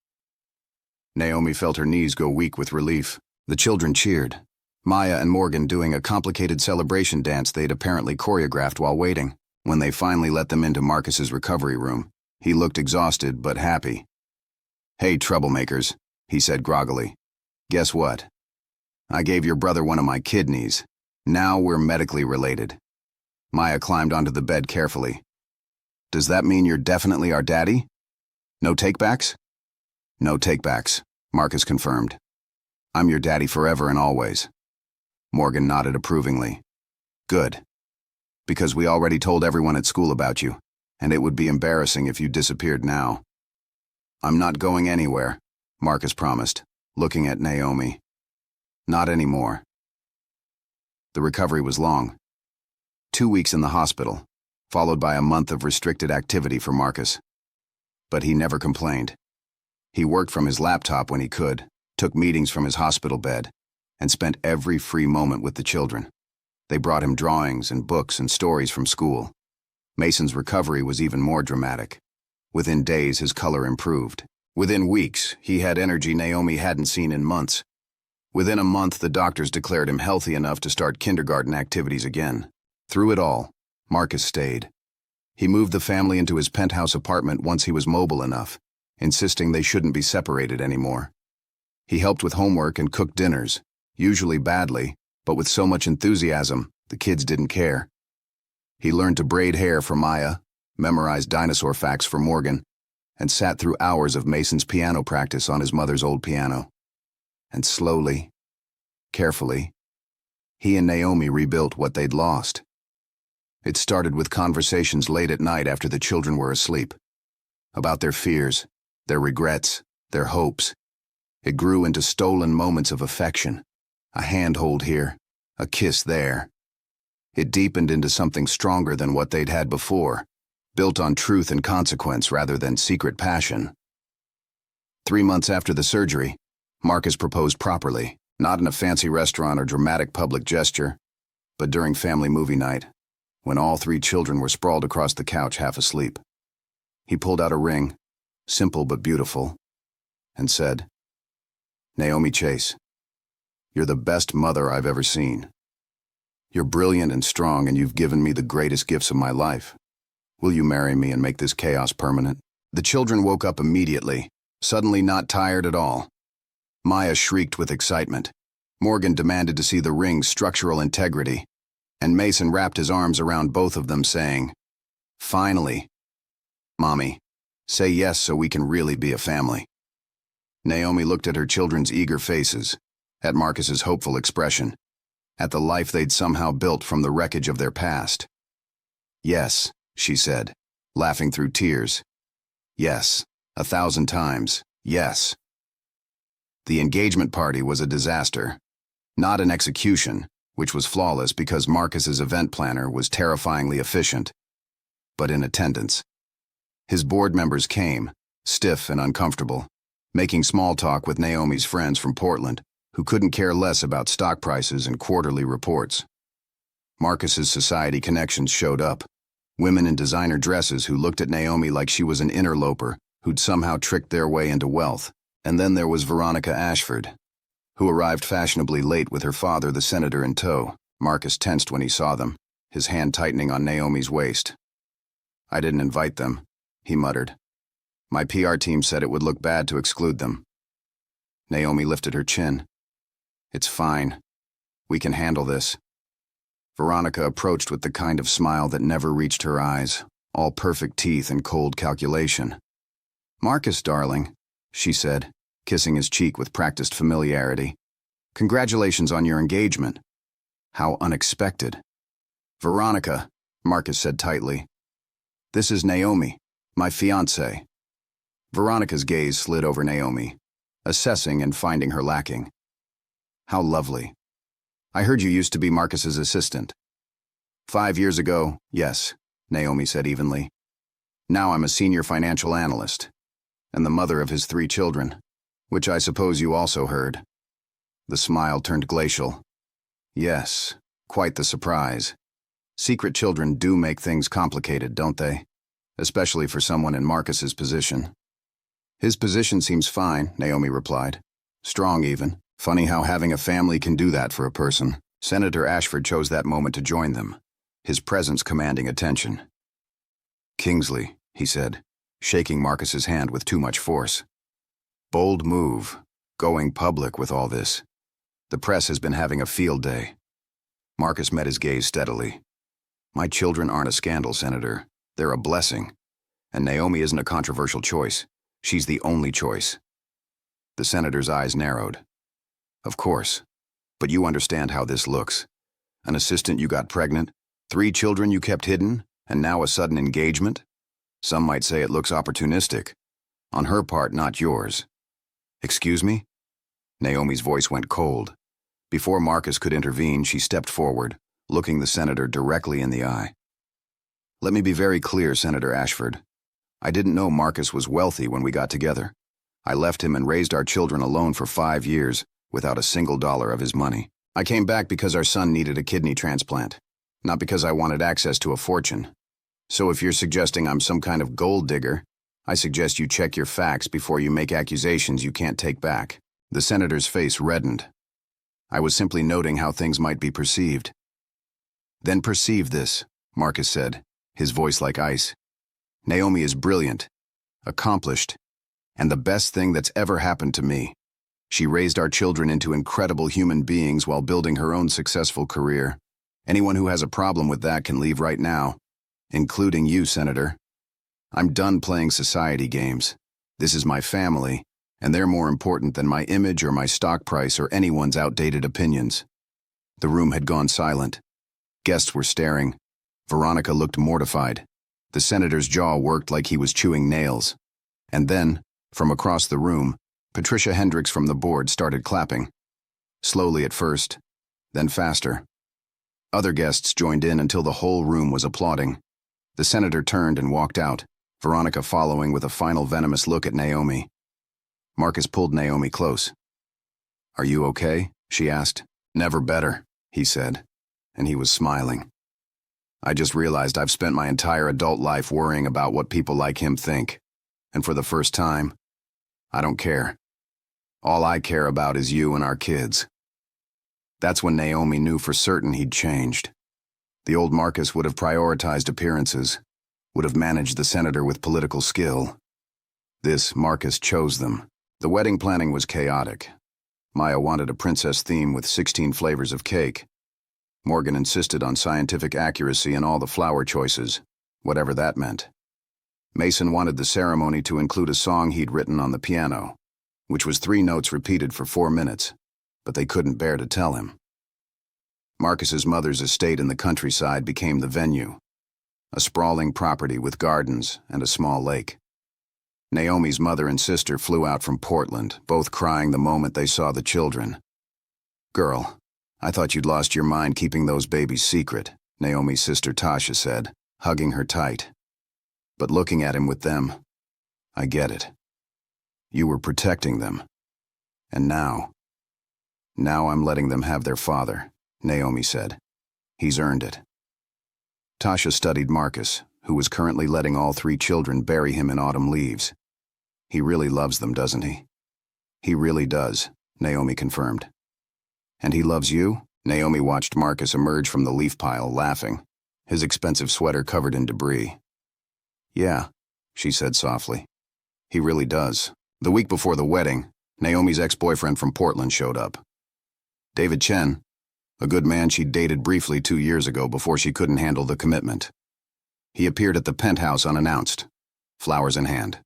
Naomi felt her knees go weak with relief. The children cheered, Maya and Morgan doing a complicated celebration dance they'd apparently choreographed while waiting. When they finally let them into Marcus's recovery room, he looked exhausted but happy. "Hey, troublemakers," he said groggily. "Guess what? I gave your brother one of my kidneys. Now we're medically related." Maya climbed onto the bed carefully. "Does that mean you're definitely our daddy? No takebacks?" "No takebacks," Marcus confirmed. "I'm your daddy forever and always." Morgan nodded approvingly. "Good. Because we already told everyone at school about you, and it would be embarrassing if you disappeared now." "I'm not going anywhere," Marcus promised, looking at Naomi. "Not anymore." The recovery was long. 2 weeks in the hospital, followed by a month of restricted activity for Marcus. But he never complained. He worked from his laptop when he could, took meetings from his hospital bed, and spent every free moment with the children. They brought him drawings and books and stories from school. Mason's recovery was even more dramatic. Within days, his color improved. Within weeks, he had energy Naomi hadn't seen in months. Within a month, the doctors declared him healthy enough to start kindergarten activities again. Through it all, Marcus stayed. He moved the family into his penthouse apartment once he was mobile enough, insisting they shouldn't be separated anymore. He helped with homework and cooked dinners, usually badly, but with so much enthusiasm, the kids didn't care. He learned to braid hair for Maya, memorized dinosaur facts for Morgan, and sat through hours of Mason's piano practice on his mother's old piano. And slowly, carefully, he and Naomi rebuilt what they'd lost. It started with conversations late at night after the children were asleep, about their fears, their regrets, their hopes. It grew into stolen moments of affection. A handhold here, a kiss there. It deepened into something stronger than what they'd had before, built on truth and consequence rather than secret passion. 3 months after the surgery, Marcus proposed properly, not in a fancy restaurant or dramatic public gesture, but during family movie night, when all 3 children were sprawled across the couch half asleep. He pulled out a ring, simple but beautiful, and said, "Naomi Chase, you're the best mother I've ever seen. You're brilliant and strong, and you've given me the greatest gifts of my life. Will you marry me and make this chaos permanent?" The children woke up immediately, suddenly not tired at all. Maya shrieked with excitement. Morgan demanded to see the ring's structural integrity, and Mason wrapped his arms around both of them, saying, "Finally, Mommy, say yes so we can really be a family." Naomi looked at her children's eager faces, at Marcus's hopeful expression, at the life they'd somehow built from the wreckage of their past. "Yes," she said, laughing through tears. "Yes, 1,000 times, yes." The engagement party was a disaster. Not an execution, which was flawless because Marcus's event planner was terrifyingly efficient, but in attendance. His board members came, stiff and uncomfortable, making small talk with Naomi's friends from Portland, who couldn't care less about stock prices and quarterly reports. Marcus's society connections showed up, women in designer dresses who looked at Naomi like she was an interloper who'd somehow tricked their way into wealth. And then there was Veronica Ashford, who arrived fashionably late with her father, the senator, in tow. Marcus tensed when he saw them, his hand tightening on Naomi's waist. "I didn't invite them," he muttered. "My PR team said it would look bad to exclude them." Naomi lifted her chin. "It's fine. We can handle this." Veronica approached with the kind of smile that never reached her eyes, all perfect teeth and cold calculation. "Marcus, darling," she said, kissing his cheek with practiced familiarity. "Congratulations on your engagement." "How unexpected." "Veronica," Marcus said tightly. "This is Naomi, my fiancée." Veronica's gaze slid over Naomi, assessing and finding her lacking. "How lovely. I heard you used to be Marcus's assistant." 5 years ago, yes," Naomi said evenly. "Now I'm a senior financial analyst, and the mother of his 3 children, which I suppose you also heard." The smile turned glacial. "Yes, quite the surprise. Secret children do make things complicated, don't they? Especially for someone in Marcus's position." "His position seems fine," Naomi replied. "Strong, even. Funny how having a family can do that for a person." Senator Ashford chose that moment to join them, his presence commanding attention. "Kingsley," he said, shaking Marcus's hand with too much force. "Bold move, going public with all this. The press has been having a field day." Marcus met his gaze steadily. "My children aren't a scandal, Senator. They're a blessing. And Naomi isn't a controversial choice. She's the only choice." The senator's eyes narrowed. "Of course. But you understand how this looks. An assistant you got pregnant, 3 children you kept hidden, and now a sudden engagement? Some might say it looks opportunistic. On her part, not yours." "Excuse me?" Naomi's voice went cold. Before Marcus could intervene, she stepped forward, looking the senator directly in the eye. "Let me be very clear, Senator Ashford. I didn't know Marcus was wealthy when we got together. I left him and raised our children alone for 5 years, without a single dollar of his money. I came back because our son needed a kidney transplant, not because I wanted access to a fortune. So if you're suggesting I'm some kind of gold digger, I suggest you check your facts before you make accusations you can't take back." The senator's face reddened. "I was simply noting how things might be perceived." "Then perceive this," Marcus said, his voice like ice. "Naomi is brilliant, accomplished, and the best thing that's ever happened to me. She raised our children into incredible human beings while building her own successful career. Anyone who has a problem with that can leave right now, including you, Senator. I'm done playing society games. This is my family, and they're more important than my image or my stock price or anyone's outdated opinions." The room had gone silent. Guests were staring. Veronica looked mortified. The senator's jaw worked like he was chewing nails. And then, from across the room, Patricia Hendricks from the board started clapping. Slowly at first, then faster. Other guests joined in until the whole room was applauding. The senator turned and walked out, Veronica following with a final venomous look at Naomi. Marcus pulled Naomi close. "Are you okay?" she asked. "Never better," he said, and he was smiling. "I just realized I've spent my entire adult life worrying about what people like him think, and for the first time, I don't care. All I care about is you and our kids." That's when Naomi knew for certain he'd changed. The old Marcus would have prioritized appearances, would have managed the senator with political skill. This Marcus chose them. The wedding planning was chaotic. Maya wanted a princess theme with 16 flavors of cake. Morgan insisted on scientific accuracy in all the flower choices, whatever that meant. Mason wanted the ceremony to include a song he'd written on the piano, which was 3 notes repeated for 4 minutes, but they couldn't bear to tell him. Marcus's mother's estate in the countryside became the venue, a sprawling property with gardens and a small lake. Naomi's mother and sister flew out from Portland, both crying the moment they saw the children. "Girl, I thought you'd lost your mind keeping those babies secret," Naomi's sister Tasha said, hugging her tight. "But looking at him with them, I get it. You were protecting them. And now I'm letting them have their father," Naomi said. "He's earned it." Tasha studied Marcus, who was currently letting all 3 children bury him in autumn leaves. "He really loves them, doesn't he?" "He really does," Naomi confirmed. "And he loves you?" Naomi watched Marcus emerge from the leaf pile, laughing, his expensive sweater covered in debris. "Yeah," she said softly. "He really does." The week before the wedding, Naomi's ex-boyfriend from Portland showed up. David Chen, a good man she'd dated briefly 2 years ago before she couldn't handle the commitment. He appeared at the penthouse unannounced, flowers in hand.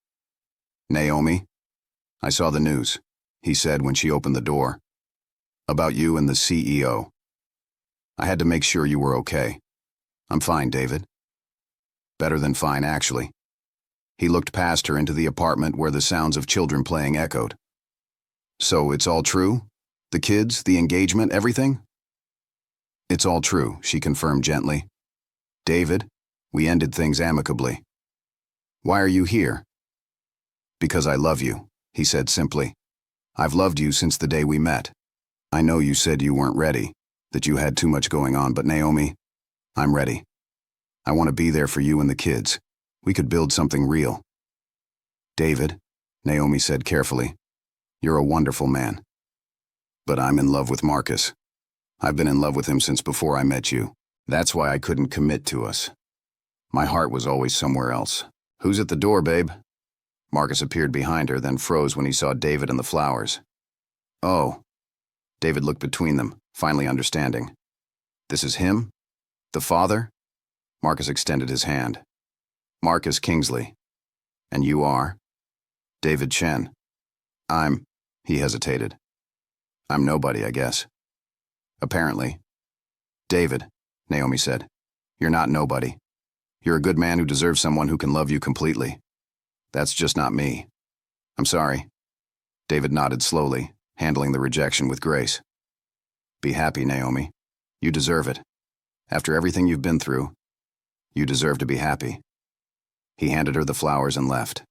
"Naomi, I saw the news," he said when she opened the door. "About you and the CEO. I had to make sure you were okay." "I'm fine, David." "Better than fine, actually." He looked past her into the apartment where the sounds of children playing echoed. "So it's all true? The kids, the engagement, everything?" "It's all true," she confirmed gently. "David, we ended things amicably." "Why are you here?" "Because I love you," he said simply. "I've loved you since the day we met. I know you said you weren't ready, that you had too much going on, but Naomi, I'm ready. I want to be there for you and the kids. We could build something real." "David," Naomi said carefully, "you're a wonderful man. But I'm in love with Marcus. I've been in love with him since before I met you. That's why I couldn't commit to us. My heart was always somewhere else." "Who's at the door, babe?" Marcus appeared behind her, then froze when he saw David and the flowers. "Oh." David looked between them, finally understanding. "This is him? The father?" Marcus extended his hand. "Marcus Kingsley. And you are?" "David Chen. He hesitated. "I'm nobody, I guess." "Apparently." "David," Naomi said, "you're not nobody. You're a good man who deserves someone who can love you completely. That's just not me. I'm sorry." David nodded slowly, handling the rejection with grace. "Be happy, Naomi. You deserve it. After everything you've been through, you deserve to be happy." He handed her the flowers and left.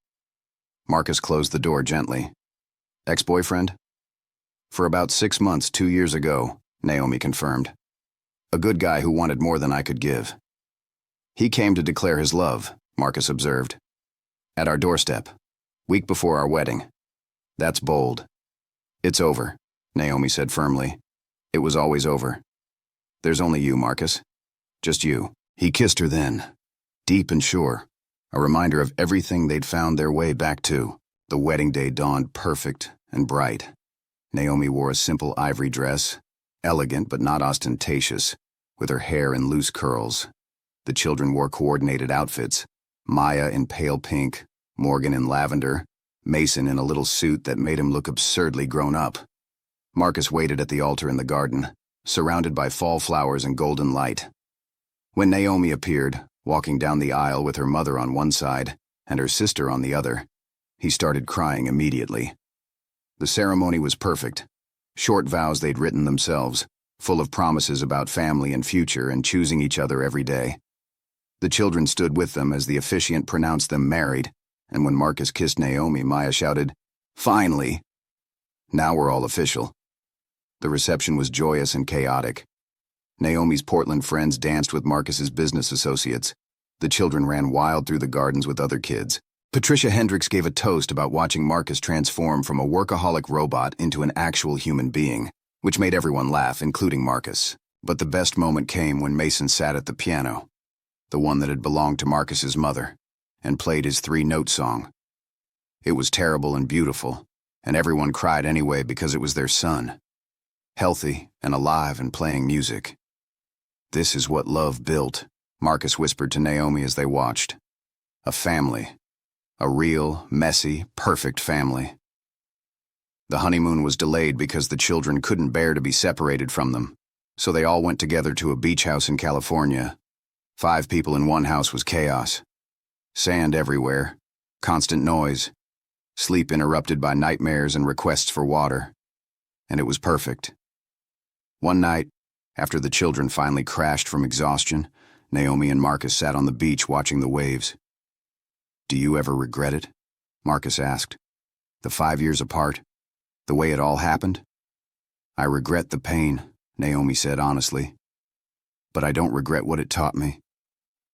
Marcus closed the door gently. "Ex-boyfriend?" "For about 6 months 2 years ago," Naomi confirmed. "A good guy who wanted more than I could give." "He came to declare his love," Marcus observed. "At our doorstep, week before our wedding. That's bold." "It's over," Naomi said firmly. "It was always over. There's only you, Marcus. Just you." He kissed her then, deep and sure, a reminder of everything they'd found their way back to. The wedding day dawned perfect and bright. Naomi wore a simple ivory dress, elegant but not ostentatious, with her hair in loose curls. The children wore coordinated outfits, Maya in pale pink, Morgan in lavender, Mason in a little suit that made him look absurdly grown up. Marcus waited at the altar in the garden, surrounded by fall flowers and golden light. When Naomi appeared, walking down the aisle with her mother on one side and her sister on the other, he started crying immediately. The ceremony was perfect. Short vows they'd written themselves, full of promises about family and future and choosing each other every day. The children stood with them as the officiant pronounced them married, and when Marcus kissed Naomi, Maya shouted, "Finally!" Now we're all official. The reception was joyous and chaotic. Naomi's Portland friends danced with Marcus's business associates. The children ran wild through the gardens with other kids. Patricia Hendricks gave a toast about watching Marcus transform from a workaholic robot into an actual human being, which made everyone laugh, including Marcus. But the best moment came when Mason sat at the piano, the one that had belonged to Marcus's mother, and played his 3-note song. It was terrible and beautiful, and everyone cried anyway because it was their son, healthy and alive and playing music. "This is what love built," Marcus whispered to Naomi as they watched. "A family. A real, messy, perfect family." The honeymoon was delayed because the children couldn't bear to be separated from them, so they all went together to a beach house in California. 5 people in one house was chaos. Sand everywhere, constant noise, sleep interrupted by nightmares and requests for water. And it was perfect. One night, after the children finally crashed from exhaustion, Naomi and Marcus sat on the beach watching the waves. "Do you ever regret it?" Marcus asked. "The 5 years apart? The way it all happened?" "I regret the pain," Naomi said honestly. "But I don't regret what it taught me.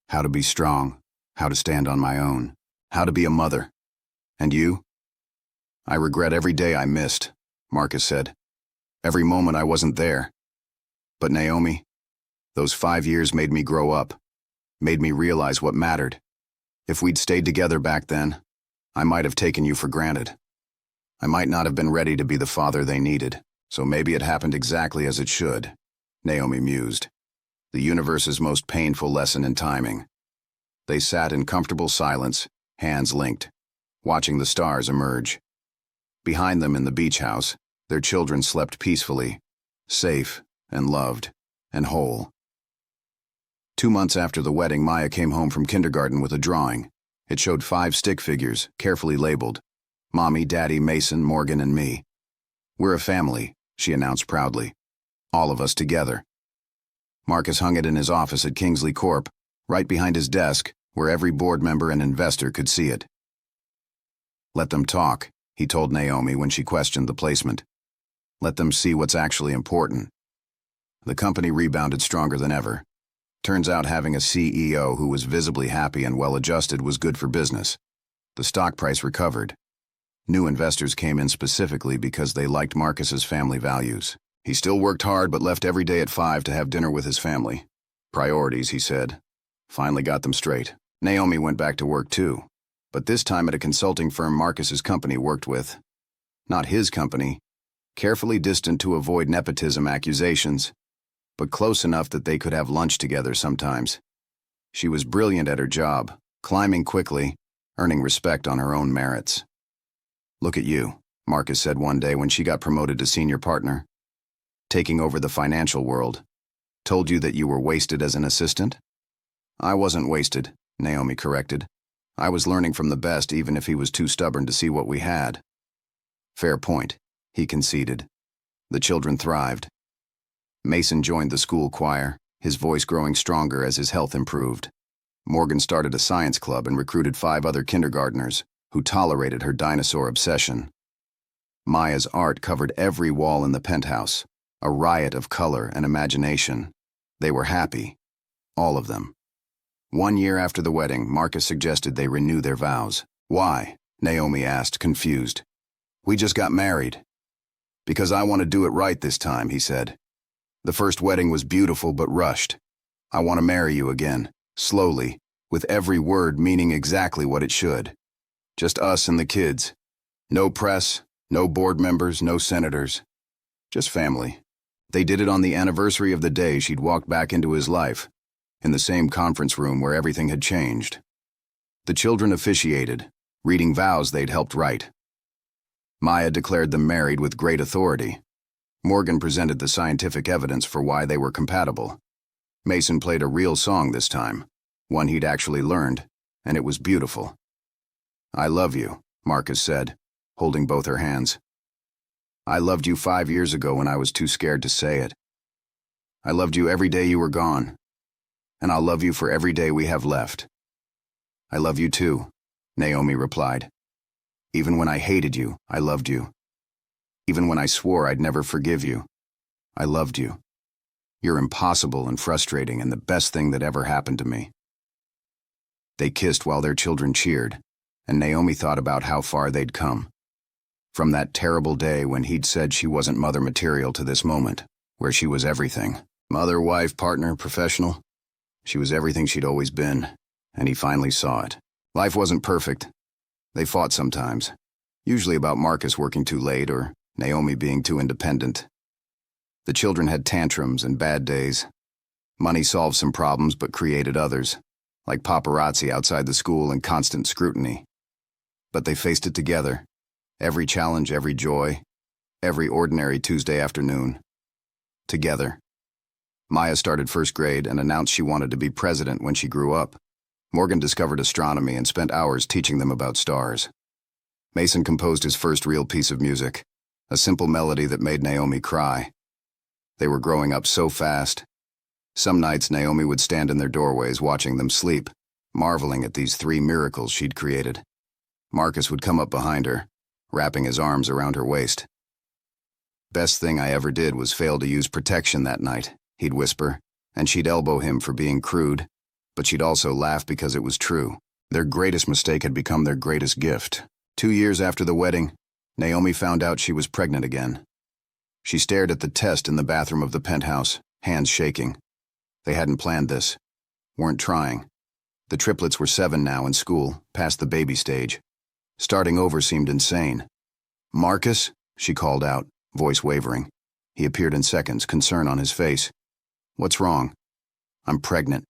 How to be strong, how to stand on my own, how to be a mother. And you?" "I regret every day I missed," Marcus said. "Every moment I wasn't there. But Naomi, those 5 years made me grow up, made me realize what mattered. If we'd stayed together back then, I might have taken you for granted. I might not have been ready to be the father they needed, so maybe it happened exactly as it should," Naomi mused. The universe's most painful lesson in timing. They sat in comfortable silence, hands linked, watching the stars emerge. Behind them in the beach house, their children slept peacefully, safe and loved and whole. 2 months after the wedding, Maya came home from kindergarten with a drawing. It showed 5 stick figures, carefully labeled. Mommy, Daddy, Mason, Morgan, and me. "We're a family," she announced proudly. "All of us together." Marcus hung it in his office at Kingsley Corp, right behind his desk, where every board member and investor could see it. "Let them talk," he told Naomi when she questioned the placement. "Let them see what's actually important." The company rebounded stronger than ever. Turns out having a CEO who was visibly happy and well-adjusted was good for business. The stock price recovered. New investors came in specifically because they liked Marcus's family values. He still worked hard but left every day at 5 to have dinner with his family. "Priorities," he said. Finally got them straight. Naomi went back to work too, but this time at a consulting firm Marcus's company worked with. Not his company, carefully distant to avoid nepotism accusations, but close enough that they could have lunch together sometimes. She was brilliant at her job, climbing quickly, earning respect on her own merits. "Look at you," Marcus said one day when she got promoted to senior partner. "Taking over the financial world. Told you that you were wasted as an assistant?" "I wasn't wasted," Naomi corrected. "I was learning from the best even if he was too stubborn to see what we had." "Fair point," he conceded. The children thrived. Mason joined the school choir, his voice growing stronger as his health improved. Morgan started a science club and recruited 5 other kindergartners who tolerated her dinosaur obsession. Maya's art covered every wall in the penthouse, a riot of color and imagination. They were happy, all of them. 1 year after the wedding, Marcus suggested they renew their vows. "Why?" Naomi asked, confused. "We just got married." "Because I want to do it right this time," he said. "The first wedding was beautiful but rushed. I want to marry you again, slowly, with every word meaning exactly what it should. Just us and the kids. No press, no board members, no senators. Just family." They did it on the anniversary of the day she'd walked back into his life, in the same conference room where everything had changed. The children officiated, reading vows they'd helped write. Maya declared them married with great authority. Morgan presented the scientific evidence for why they were compatible. Mason played a real song this time, one he'd actually learned, and it was beautiful. "I love you," Marcus said, holding both her hands. I loved you 5 years ago when I was too scared to say it. I loved you every day you were gone, and I'll love you for every day we have left. I love you too, Naomi replied. Even when I hated you, I loved you. Even when I swore I'd never forgive you, I loved you. You're impossible and frustrating and the best thing that ever happened to me. They kissed while their children cheered, and Naomi thought about how far they'd come. From that terrible day when he'd said she wasn't mother material to this moment, where she was everything. Mother, wife, partner, professional. She was everything she'd always been, and he finally saw it. Life wasn't perfect. They fought sometimes, usually about Marcus working too late or Naomi being too independent. The children had tantrums and bad days. Money solved some problems but created others, like paparazzi outside the school and constant scrutiny. But they faced it together. Every challenge, every joy, every ordinary Tuesday afternoon. Together. Maya started first grade and announced she wanted to be president when she grew up. Morgan discovered astronomy and spent hours teaching them about stars. Mason composed his first real piece of music, a simple melody that made Naomi cry. They were growing up so fast. Some nights Naomi would stand in their doorways watching them sleep, marveling at these 3 miracles she'd created. Marcus would come up behind her, wrapping his arms around her waist. Best thing I ever did was fail to use protection that night, he'd whisper, and she'd elbow him for being crude, but she'd also laugh because it was true. Their greatest mistake had become their greatest gift. 2 years after the wedding, Naomi found out she was pregnant again. She stared at the test in the bathroom of the penthouse, hands shaking. They hadn't planned this, weren't trying. The triplets were 7 now in school, past the baby stage. Starting over seemed insane. Marcus, she called out, voice wavering. He appeared in seconds, concern on his face. What's wrong? I'm pregnant.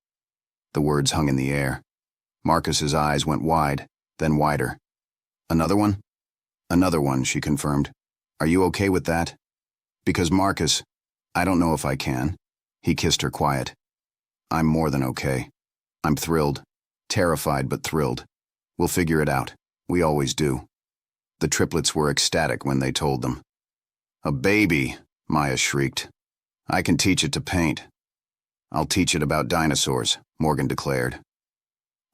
The words hung in the air. Marcus's eyes went wide, then wider. Another one? Another one, she confirmed. Are you okay with that? Because Marcus, I don't know if I can. He kissed her quiet. I'm more than okay. I'm thrilled. Terrified but thrilled. We'll figure it out. We always do. The triplets were ecstatic when they told them. A baby, Maya shrieked. I can teach it to paint. I'll teach it about dinosaurs, Morgan declared.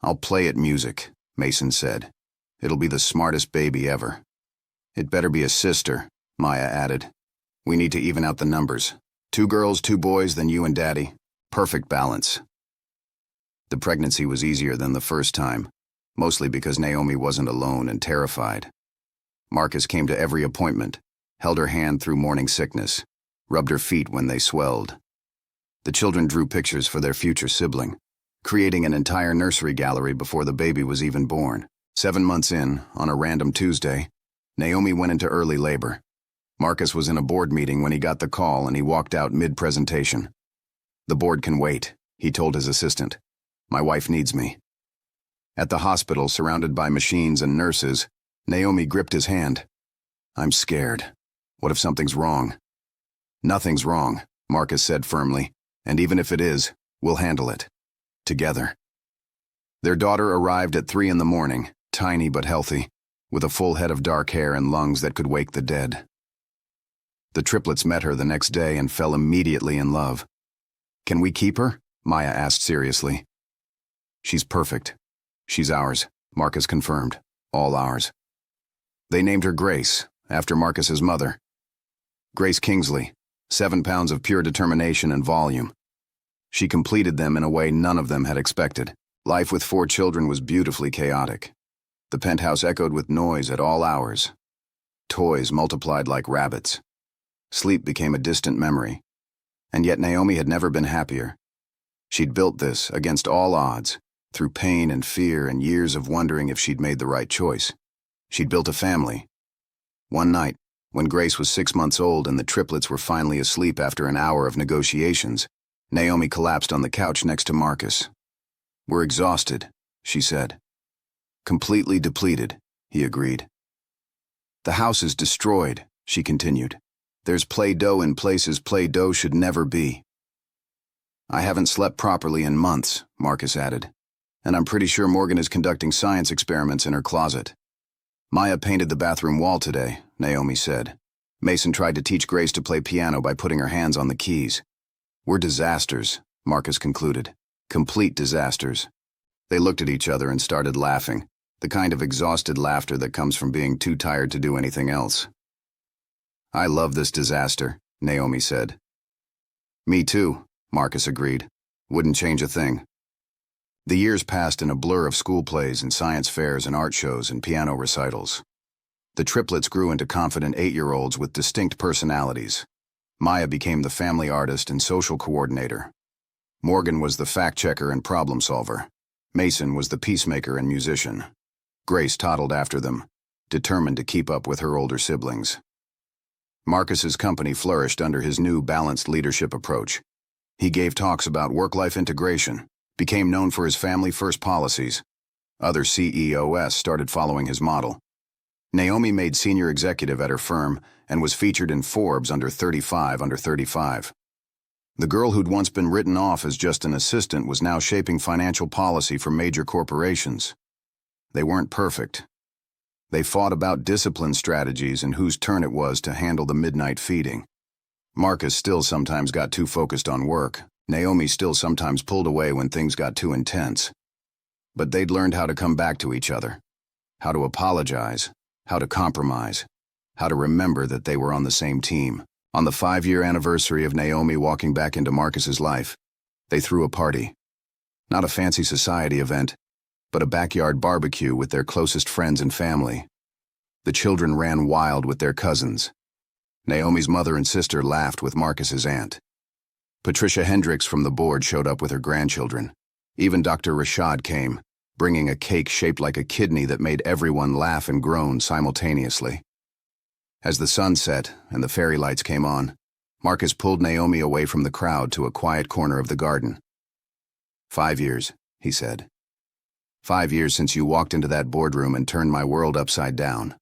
I'll play it music, Mason said. It'll be the smartest baby ever. It better be a sister, Maya added. We need to even out the numbers. 2 girls, 2 boys, then you and Daddy. Perfect balance. The pregnancy was easier than the first time, mostly because Naomi wasn't alone and terrified. Marcus came to every appointment, held her hand through morning sickness, rubbed her feet when they swelled. The children drew pictures for their future sibling, creating an entire nursery gallery before the baby was even born. 7 months in, on a random Tuesday, Naomi went into early labor. Marcus was in a board meeting when he got the call and he walked out mid-presentation. The board can wait, he told his assistant. My wife needs me. At the hospital, surrounded by machines and nurses, Naomi gripped his hand. I'm scared. What if something's wrong? Nothing's wrong, Marcus said firmly, and even if it is, we'll handle it. Together. Their daughter arrived at 3 in the morning, tiny but healthy, with a full head of dark hair and lungs that could wake the dead. The triplets met her the next day and fell immediately in love. Can we keep her? Maya asked seriously. She's perfect. She's ours, Marcus confirmed. All ours. They named her Grace, after Marcus's mother. Grace Kingsley, 7 pounds of pure determination and volume. She completed them in a way none of them had expected. Life with 4 children was beautifully chaotic. The penthouse echoed with noise at all hours. Toys multiplied like rabbits. Sleep became a distant memory. And yet Naomi had never been happier. She'd built this against all odds, through pain and fear and years of wondering if she'd made the right choice. She'd built a family. One night, when Grace was 6 months old and the triplets were finally asleep after an hour of negotiations, Naomi collapsed on the couch next to Marcus. We're exhausted, she said. Completely depleted, he agreed. The house is destroyed, she continued. There's Play-Doh in places Play-Doh should never be. I haven't slept properly in months, Marcus added, and I'm pretty sure Morgan is conducting science experiments in her closet. Maya painted the bathroom wall today, Naomi said. Mason tried to teach Grace to play piano by putting her hands on the keys. We're disasters, Marcus concluded. Complete disasters. They looked at each other and started laughing, the kind of exhausted laughter that comes from being too tired to do anything else. I love this disaster, Naomi said. Me too, Marcus agreed. Wouldn't change a thing. The years passed in a blur of school plays and science fairs and art shows and piano recitals. The triplets grew into confident 8-year-olds with distinct personalities. Maya became the family artist and social coordinator. Morgan was the fact-checker and problem-solver. Mason was the peacemaker and musician. Grace toddled after them, determined to keep up with her older siblings. Marcus's company flourished under his new balanced leadership approach. He gave talks about work-life integration, became known for his family-first policies. Other CEOs started following his model. Naomi made senior executive at her firm and was featured in Forbes under 35 under 35. The girl who'd once been written off as just an assistant was now shaping financial policy for major corporations. They weren't perfect. They fought about discipline strategies and whose turn it was to handle the midnight feeding. Marcus still sometimes got too focused on work. Naomi still sometimes pulled away when things got too intense. But they'd learned how to come back to each other, how to apologize, how to compromise, how to remember that they were on the same team. On the 5-year anniversary of Naomi walking back into Marcus's life, they threw a party. Not a fancy society event, but a backyard barbecue with their closest friends and family. The children ran wild with their cousins. Naomi's mother and sister laughed with Marcus's aunt. Patricia Hendricks from the board showed up with her grandchildren. Even Dr. Rashad came, bringing a cake shaped like a kidney that made everyone laugh and groan simultaneously. As the sun set and the fairy lights came on, Marcus pulled Naomi away from the crowd to a quiet corner of the garden. 5 years, he said. 5 years since you walked into that boardroom and turned my world upside down.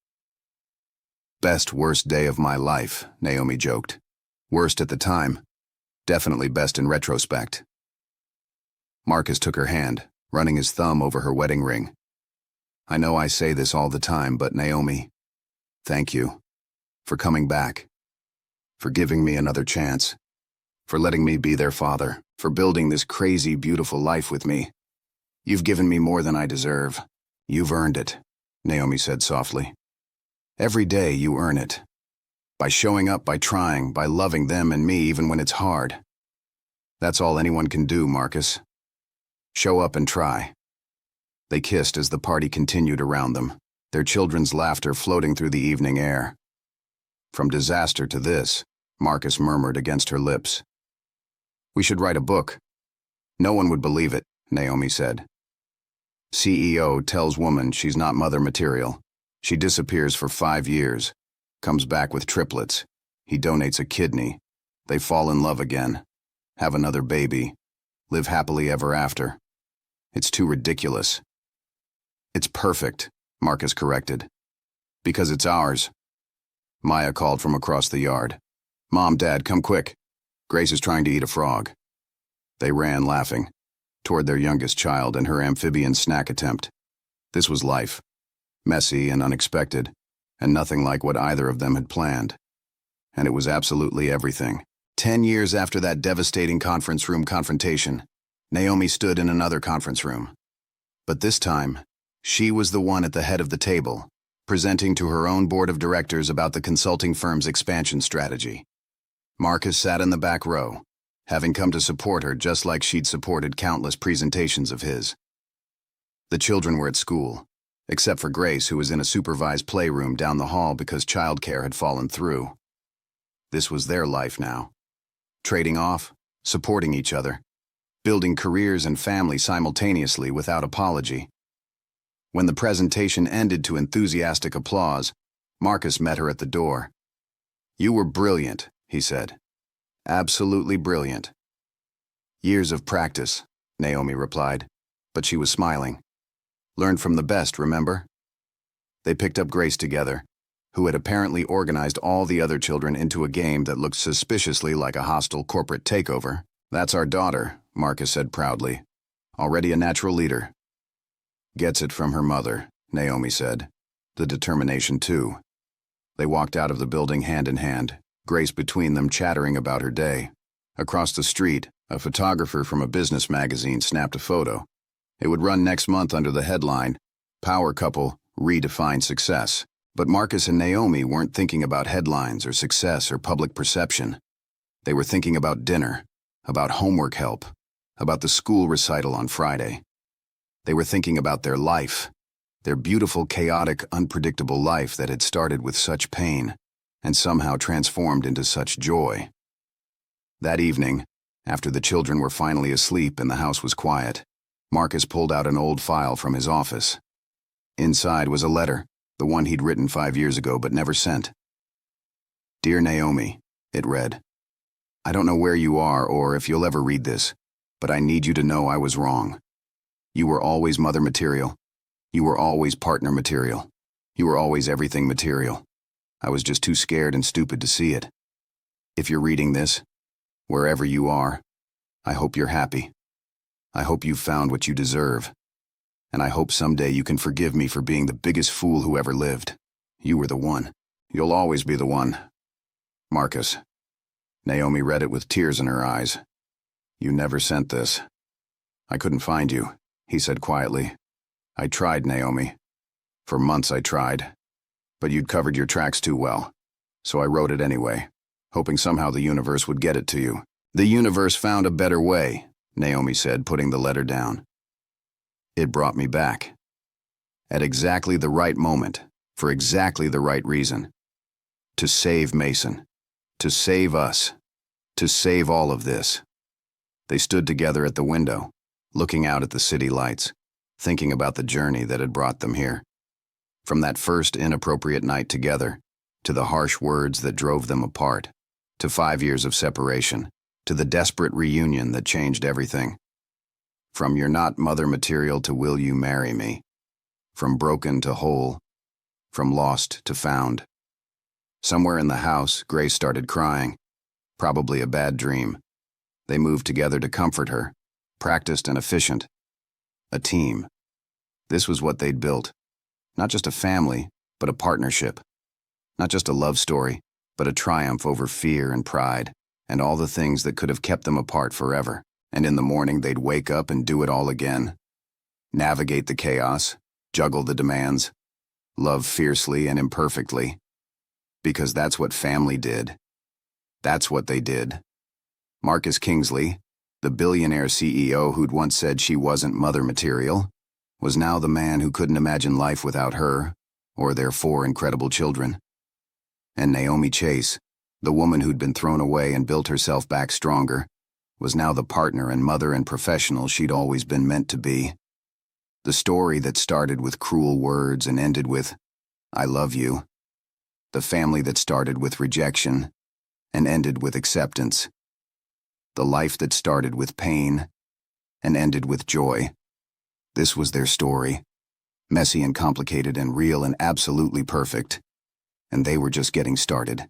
Best, worst day of my life, Naomi joked. Worst at the time. Definitely best in retrospect. Marcus took her hand, running his thumb over her wedding ring. I know I say this all the time, but Naomi, thank you. For coming back. For giving me another chance. For letting me be their father. For building this crazy, beautiful life with me. You've given me more than I deserve. You've earned it, Naomi said softly. Every day you earn it. By showing up, by trying, by loving them and me even when it's hard. That's all anyone can do, Marcus. Show up and try. They kissed as the party continued around them, their children's laughter floating through the evening air. From disaster to this, Marcus murmured against her lips. We should write a book. No one would believe it, Naomi said. CEO tells woman she's not mother material. She disappears for 5 years, comes back with triplets. He donates a kidney. They fall in love again, have another baby, live happily ever after. It's too ridiculous. It's perfect, Marcus corrected. Because it's ours. Maya called from across the yard. Mom, Dad, come quick. Grace is trying to eat a frog. They ran, laughing, toward their youngest child and her amphibian snack attempt. This was life. Messy and unexpected, and nothing like what either of them had planned. And it was absolutely everything. 10 years after that devastating conference room confrontation, Naomi stood in another conference room. But this time, she was the one at the head of the table, presenting to her own board of directors about the consulting firm's expansion strategy. Marcus sat in the back row, having come to support her just like she'd supported countless presentations of his. The children were at school, except for Grace, who was in a supervised playroom down the hall because childcare had fallen through. This was their life now. Trading off, supporting each other, building careers and family simultaneously without apology. When the presentation ended to enthusiastic applause, Marcus met her at the door. You were brilliant, he said. Absolutely brilliant. Years of practice, Naomi replied, but she was smiling. Learned from the best, remember? They picked up Grace together, who had apparently organized all the other children into a game that looked suspiciously like a hostile corporate takeover. That's our daughter, Marcus said proudly. Already a natural leader. Gets it from her mother, Naomi said. The determination, too. They walked out of the building hand in hand, Grace between them chattering about her day. Across the street, a photographer from a business magazine snapped a photo. It would run next month under the headline, Power Couple Redefine Success. But Marcus and Naomi weren't thinking about headlines or success or public perception. They were thinking about dinner, about homework help, about the school recital on Friday. They were thinking about their life, their beautiful, chaotic, unpredictable life that had started with such pain and somehow transformed into such joy. That evening, after the children were finally asleep and the house was quiet, Marcus pulled out an old file from his office. Inside was a letter, the one he'd written 5 years ago but never sent. Dear Naomi, it read, I don't know where you are or if you'll ever read this, but I need you to know I was wrong. You were always mother material. You were always partner material. You were always everything material. I was just too scared and stupid to see it. If you're reading this, wherever you are, I hope you're happy. I hope you've found what you deserve. And I hope someday you can forgive me for being the biggest fool who ever lived. You were the one. You'll always be the one. Marcus. Naomi read it with tears in her eyes. You never sent this. I couldn't find you, he said quietly. I tried, Naomi. For months I tried. But you'd covered your tracks too well. So I wrote it anyway, hoping somehow the universe would get it to you. The universe found a better way, Naomi said, putting the letter down. It brought me back. At exactly the right moment, for exactly the right reason. To save Mason. To save us. To save all of this. They stood together at the window, looking out at the city lights, thinking about the journey that had brought them here. From that first inappropriate night together, to the harsh words that drove them apart, to 5 years of separation, to the desperate reunion that changed everything. From you're not mother material to will you marry me. From broken to whole. From lost to found. Somewhere in the house, Grace started crying. Probably a bad dream. They moved together to comfort her, practiced and efficient. A team. This was what they'd built. Not just a family, but a partnership. Not just a love story, but a triumph over fear and pride, and all the things that could have kept them apart forever. And in the morning they'd wake up and do it all again. Navigate the chaos, juggle the demands, love fiercely and imperfectly. Because that's what family did. That's what they did. Marcus Kingsley, the billionaire CEO who'd once said she wasn't mother material, was now the man who couldn't imagine life without her, or their 4 incredible children. And Naomi Chase, the woman who'd been thrown away and built herself back stronger, was now the partner and mother and professional she'd always been meant to be. The story that started with cruel words and ended with, I love you. The family that started with rejection and ended with acceptance. The life that started with pain and ended with joy. This was their story. Messy and complicated and real and absolutely perfect. And they were just getting started.